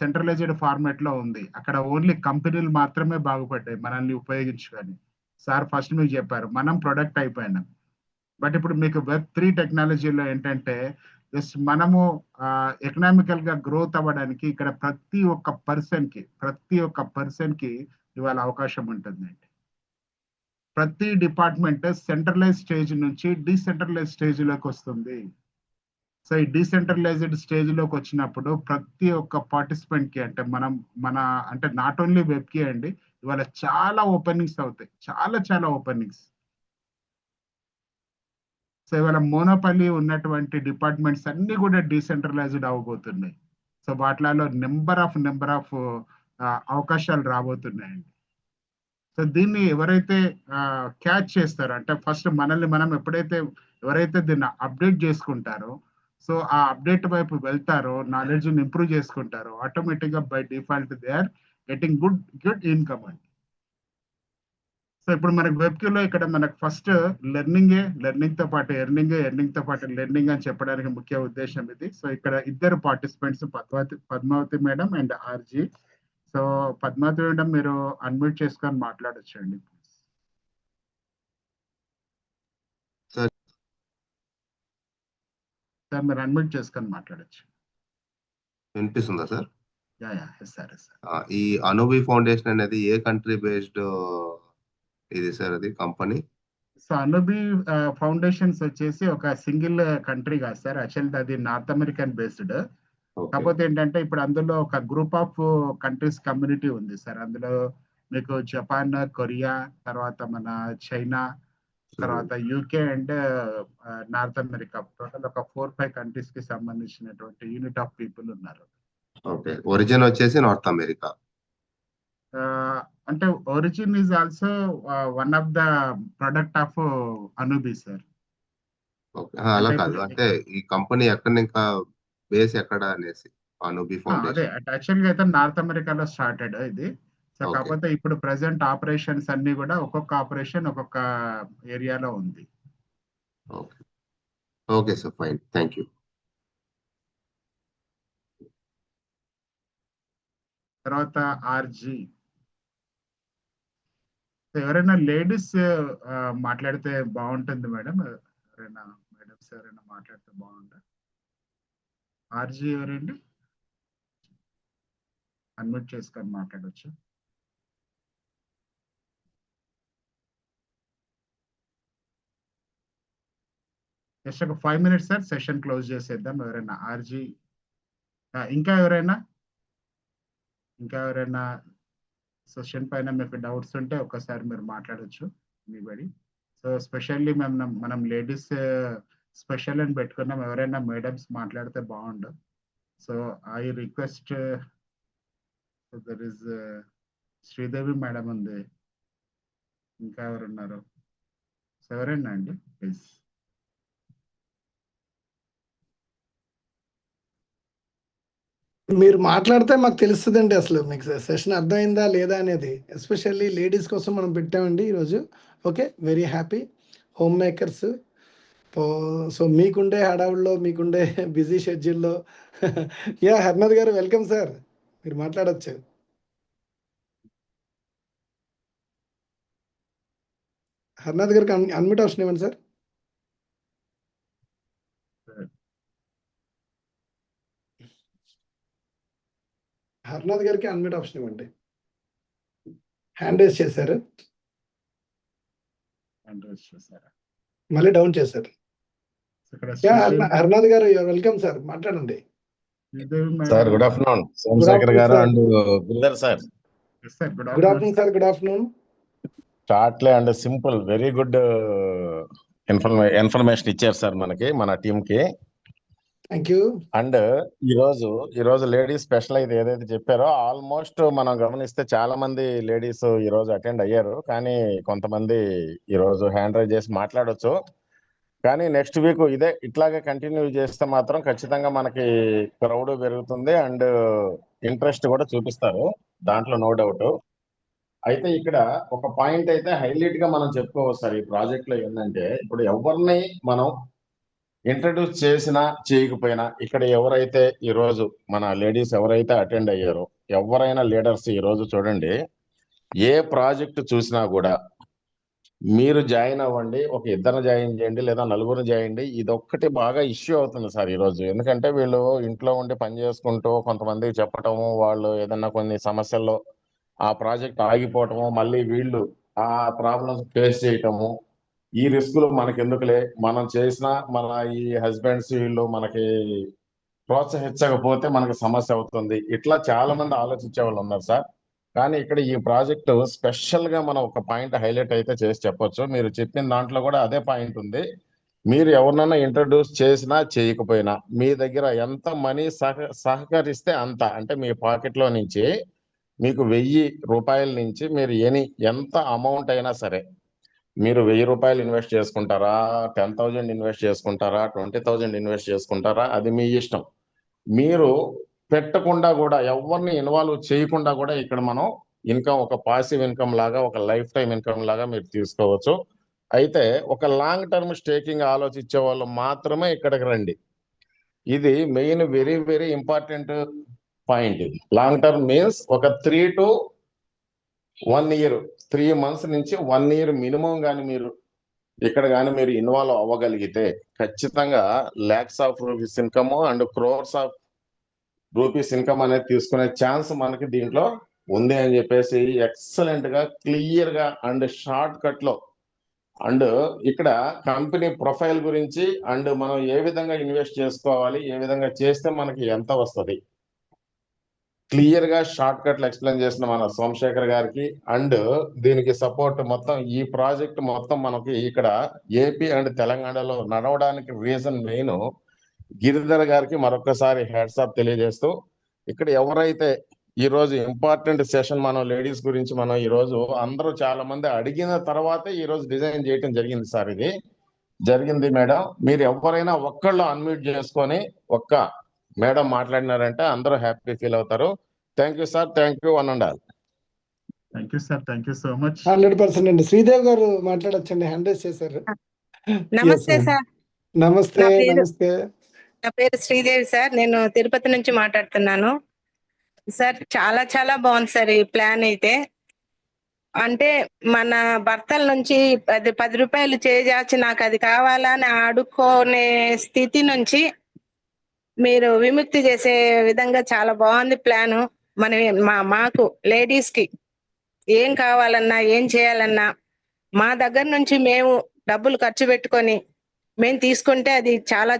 సెంట్రలైజ్డ్ ఫార్మాట్ లో ఉంది. అక్కడ ఓన్లీ కంపెనీలు మాత్రమే బాగుపడ్డాయి మనల్ని ఉపయోగించుకొని. సార్ ఫస్ట్ మీకు చెప్పారు మనం ప్రొడక్ట్ అయిపోయినాం. బట్ ఇప్పుడు మీకు Web3 టెక్నాలజీలో ఏంటంటే జస్ట్ మనము ఎకనామికల్ గా గ్రోత్ అవ్వడానికి ఇక్కడ ప్రతి ఒక్క పర్సన్ కి ఇవాళ అవకాశం ఉంటుందండి. ప్రతి డిపార్ట్మెంట్ సెంట్రలైజ్ స్టేజ్ నుంచి డీసెంట్రలైజ్ స్టేజ్ లోకి వస్తుంది. సో ఈ డీసెంట్రలైజ్డ్ స్టేజ్ లోకి వచ్చినప్పుడు ప్రతి ఒక్క పార్టిసిపెంట్ కి అంటే మన అంటే నాట్ ఓన్లీ వెబ్ కి అండి ఇవాళ చాలా ఓపెనింగ్స్ అవుతాయి, చాలా చాలా ఓపెనింగ్స్. సో ఇవాళ మోనోపల్లి ఉన్నటువంటి డిపార్ట్మెంట్స్ అన్ని కూడా డీసెంట్రలైజ్డ్ అవ్వబోతున్నాయి. సో వాటిలలో నెంబర్ ఆఫ్ అవకాశాలు రాబోతున్నాయండి. సో దీన్ని ఎవరైతే క్యాచ్ చేస్తారో అంటే ఫస్ట్ మనల్ని మనం ఎవరైతే దీన్ని అప్డేట్ చేసుకుంటారో సో ఆ అప్డేట్ వైపు వెళ్తారో నాలెడ్జ్ ఇంప్రూవ్ చేసుకుంటారో ఆటోమేటిక్ గా by default they are getting good income అండి. సో ఇప్పుడు మనకు వెబ్క్యూలో ఇక్కడ మనకు ఫస్ట్ లెర్నింగ్ తో పాటు ఎర్నింగ్ తో పాటు లెర్నింగ్ అని చెప్పడానికి ముఖ్య ఉద్దేశం ఇది. సో ఇక్కడ ఇద్దరు participants Padmavathi madam and RG. So Padmavathi madam మీరు అన్మ్యూట్ చేసుకొని మాట్లాడొచ్చండి. సార్ మీరు అన్మ్యూట్ చేసుకొని మాట్లాడొచ్చు. వినిపిస్తుందా సార్? సార్ ఈ అనుబి ఫౌండేషన్ అనేది ఏ కంట్రీ బేస్డ్ ఇది సార్ అది కంపెనీ? సో అనుబి ఫౌండేషన్స్ వచ్చేసి ఒక సింగిల్ కంట్రీ కాదు సార్, యాక్చువల్లీ అది నార్త్ అమెరికన్ బేస్డ్. కాకపోతే ఏంటంటే ఇప్పుడు అందులో ఒక గ్రూప్ ఆఫ్ కంట్రీస్ కమ్యూనిటీ ఉంది సార్. అందులో మీకు జపాన్, కొరియా, తర్వాత మన చైనా, తర్వాత UK and north America, total ఒక 4-5 కంట్రీస్ కి సంబంధించినటువంటి యూనిట్ ఆఫ్ పీపుల్ ఉన్నారు. ఓకే, ఒరిజిన్ వచ్చేసి నార్త్ అమెరికా. అంటే origin is also one of the product of అనుబి సార్. ఓకే, అలా కాదు అంటే ఈ కంపెనీ ఎక్కడ ఇంకా బేస్ ఎక్కడ అనేసి అనుబి అదే ఫౌండేషన్. యాక్చువల్ గా అయితే నార్త్ అమెరికాలో స్టార్టెడ్ ఇది. So Okay. కాకపోతే ఇప్పుడు ప్రెసెంట్ ఆపరేషన్స్ అన్ని కూడా ఒక్కొక్క ఆపరేషన్ ఒక్కొక్క ఏరియాలో ఉంది. Okay okay sir, fine, thank you. తర్వాత ఆర్జీ. ఎవరైనా లేడీస్ మాట్లాడితే బాగుంటుంది మేడం. ఎవరైనా మేడమ్స్ ఎవరైనా మాట్లాడితే బాగుంటుంది. ఆర్జీ ఎవరండి? అన్మ్యూట్ చేసుకొని మాట్లాడవచ్చు. జస్ట్ ఒక 5 minutes సార్, సెషన్ క్లోజ్ చేసేద్దాం. ఎవరైనా ఆర్జీ ఇంకా ఎవరైనా సెషన్ పైన మీకు డౌట్స్ ఉంటే ఒక్కసారి మీరు మాట్లాడవచ్చు ఎనీబడి. సో స్పెషల్లీ మనం లేడీస్ స్పెషల్ అని పెట్టుకున్నాం. ఎవరైనా మేడమ్స్ మాట్లాడితే బాగుండు. So I request, there is Sridevi madam ఉంది, ఇంకా ఎవరున్నారు? సో ఎవరైనా అండి ప్లీజ్. మీరు మాట్లాడితే మాకు తెలుస్తుందండి అసలు మీకు సెషన్ అర్థమైందా లేదా అనేది. ఎస్పెషల్లీ లేడీస్ కోసం మనం పెట్టామండి ఈరోజు. Okay, very happy. Home makers. So మీకుండే హడావుల్లో, మీకుండే బిజీ షెడ్యూల్లో యా హర్నాథ్ గారు వెల్కమ్ సార్, మీరు మాట్లాడచ్చు. హర్నాథ్ గారికి అన్మ్యూట్ ఆప్షన్ ఇవ్వండి సార్. హర్నాథ్ గారికి అన్మ్యూట్ ఆప్షన్ ఇవ్వండి. హ్యాండ్ రేస్ చేశారు, మళ్ళీ డౌన్ చేశారు. హర్నాథ్ గారు వెల్కమ్ సార్, మాట్లాడండి. సార్ గుడ్ ఆఫ్టర్నూన్ సోమశేఖర్ గారు and brother sir. Good afternoon sir, good afternoon. Shortly and simple very good information ఇచ్చారు సార్ మనకి, మన టీమ్ కి. Thank you. అండ్ ఈ రోజు లేడీస్ స్పెషల్ అయితే ఏదైతే చెప్పారో ఆల్మోస్ట్ మనం గమనిస్తే చాలా మంది లేడీస్ ఈ రోజు అటెండ్ అయ్యారు. కానీ కొంతమంది ఈ రోజు హ్యాండ్ రైజ్ చేసి మాట్లాడొచ్చు. కానీ నెక్స్ట్ వీక్ ఇట్లాగే కంటిన్యూ చేస్తే మాత్రం ఖచ్చితంగా మనకి క్రౌడ్ పెరుగుతుంది అండ్ ఇంట్రెస్ట్ కూడా చూపిస్తారు, దాంట్లో నో డౌట్. అయితే ఇక్కడ ఒక పాయింట్ అయితే హైలైట్ గా మనం చెప్పుకోవచ్చు సార్. ఈ ప్రాజెక్ట్ లో ఏంటంటే ఇప్పుడు ఎవరిని మనం ఇంట్రడ్యూస్ చేసినా చేయకపోయినా ఇక్కడ ఎవరైతే ఈ రోజు మన లేడీస్ ఎవరైతే అటెండ్ అయ్యారో ఎవరైనా లీడర్స్ ఈ రోజు చూడండి, ఏ ప్రాజెక్ట్ చూసినా కూడా మీరు జాయిన్ అవ్వండి, ఒక ఇద్దరు జాయిన్ చేయండి లేదా నలుగురు చేయండి. ఇదొక్కటి బాగా ఇష్యూ అవుతుంది సార్ ఈ రోజు. ఎందుకంటే వీళ్ళు ఇంట్లో ఉండి పని చేసుకుంటూ కొంతమందికి చెప్పటము, వాళ్ళు ఏదన్నా కొన్ని సమస్యల్లో ఆ ప్రాజెక్ట్ ఆగిపోవటము, మళ్ళీ వీళ్ళు ఆ ప్రాబ్లమ్స్ ఫేస్ చేయటము, ఈ రిస్కులు మనకి ఎందుకులే, మనం చేసిన మన ఈ హస్బెండ్స్ వీళ్ళు మనకి ప్రోత్సహించకపోతే మనకు సమస్య అవుతుంది. ఇట్లా చాలా మంది ఆలోచించే వాళ్ళు ఉన్నారు సార్. కానీ ఇక్కడ ఈ ప్రాజెక్టు స్పెషల్ గా మనం ఒక పాయింట్ హైలైట్ అయితే చేసి చెప్పొచ్చు. మీరు చెప్పిన దాంట్లో కూడా అదే పాయింట్ ఉంది. మీరు ఎవరినైనా ఇంట్రడ్యూస్ చేసినా చేయకపోయినా మీ దగ్గర ఎంత మనీ సహకరిస్తే అంత, అంటే మీ పాకెట్ లో నుంచి మీకు 1000 రూపాయల నుంచి మీరు ఎంత అమౌంట్ అయినా సరే, మీరు 1000 రూపాయలు ఇన్వెస్ట్ చేసుకుంటారా, 10,000 ఇన్వెస్ట్ చేసుకుంటారా, 20,000 ఇన్వెస్ట్ చేసుకుంటారా, అది మీ ఇష్టం. మీరు పెట్టకుండా కూడా ఎవరిని ఇన్వాల్వ్ చేయకుండా కూడా ఇక్కడ మనం ఇన్కమ్, ఒక పాసివ్ ఇన్కమ్ లాగా, ఒక లైఫ్ టైం ఇన్కమ్ లాగా మీరు తీసుకోవచ్చు. అయితే ఒక లాంగ్ టర్మ్ స్టేకింగ్ ఆలోచించే వాళ్ళు మాత్రమే ఇక్కడికి రండి. ఇది main very very important point. ఇది లాంగ్ టర్మ్ మీన్స్ ఒక 3 to 1 year, 3 months నుంచి 1 year మినిమం కానీ మీరు ఇక్కడ కానీ మీరు ఇన్వాల్వ్ అవ్వగలిగితే ఖచ్చితంగా lakhs of rupees income and crores of rupees income అనేది తీసుకునే ఛాన్స్ మనకి దీంట్లో ఉంది అని చెప్పేసి ఎక్సలెంట్ గా క్లియర్ గా అండ్ షార్ట్ కట్ లో, అండ్ ఇక్కడ కంపెనీ ప్రొఫైల్ గురించి అండ్ మనం ఏ విధంగా ఇన్వెస్ట్ చేసుకోవాలి, ఏ విధంగా చేస్తే మనకి ఎంత వస్తుంది, క్లియర్ గా షార్ట్ కట్ లో ఎక్స్ప్లెయిన్ చేసిన మన సోమశేఖర్ గారికి. అండ్ దీనికి సపోర్ట్ మొత్తం ఈ ప్రాజెక్ట్ మొత్తం మనకి ఇక్కడ ఏపీ అండ్ తెలంగాణలో నడవడానికి రీజన్ మెయిన్ గిరిధర్ గారికి మరొకసారి హ్యాట్స్ ఆఫ్ తెలియజేస్తూ, ఇక్కడ ఎవరైతే ఈ రోజు ఇంపార్టెంట్ సెషన్ మనం లేడీస్ గురించి మనం ఈ రోజు అందరూ చాలా మంది అడిగిన తర్వాతే ఈ రోజు డిజైన్ చేయటం జరిగింది సార్. ఇది జరిగింది మేడం. మీరు ఎవరైనా ఒక్కళ్ళు అన్మ్యూట్ చేసుకొని ఒక్క మేడం మాట్లాడినారంటే అందరూ హ్యాపీ ఫీల్ అవుతారు. Thank you sir, thank you one and all. Thank you sir, thank you so much. 100% అండి. శ్రీదేవ్ గారు మాట్లాడొచ్చండి, హ్యాండ్ రేస్ చేశారు. నమస్తే సార్. నమస్తే. నా పేరు- నమస్తే. నా పేరు శ్రీదేవి సార్. నేను తిరుపతి నుంచి మాట్లాడుతున్నాను. సార్ చాలా చాలా బాగుంది సార్ ఈ ప్లాన్ అయితే. అంటే మన భర్తల నుంచి 10 రూపాయలు చేజార్చి నాకు అది కావాలని అడుక్కునే స్థితి నుంచి మీరు విముక్తి చేసే విధంగా చాలా బాగుంది ప్లాను. మాకు లేడీస్ కి ఏం కావాలన్నా ఏం చేయాలన్నా మా దగ్గర నుంచి మేము డబ్బులు ఖర్చు పెట్టుకొని మేము తీసుకుంటే అది చాలా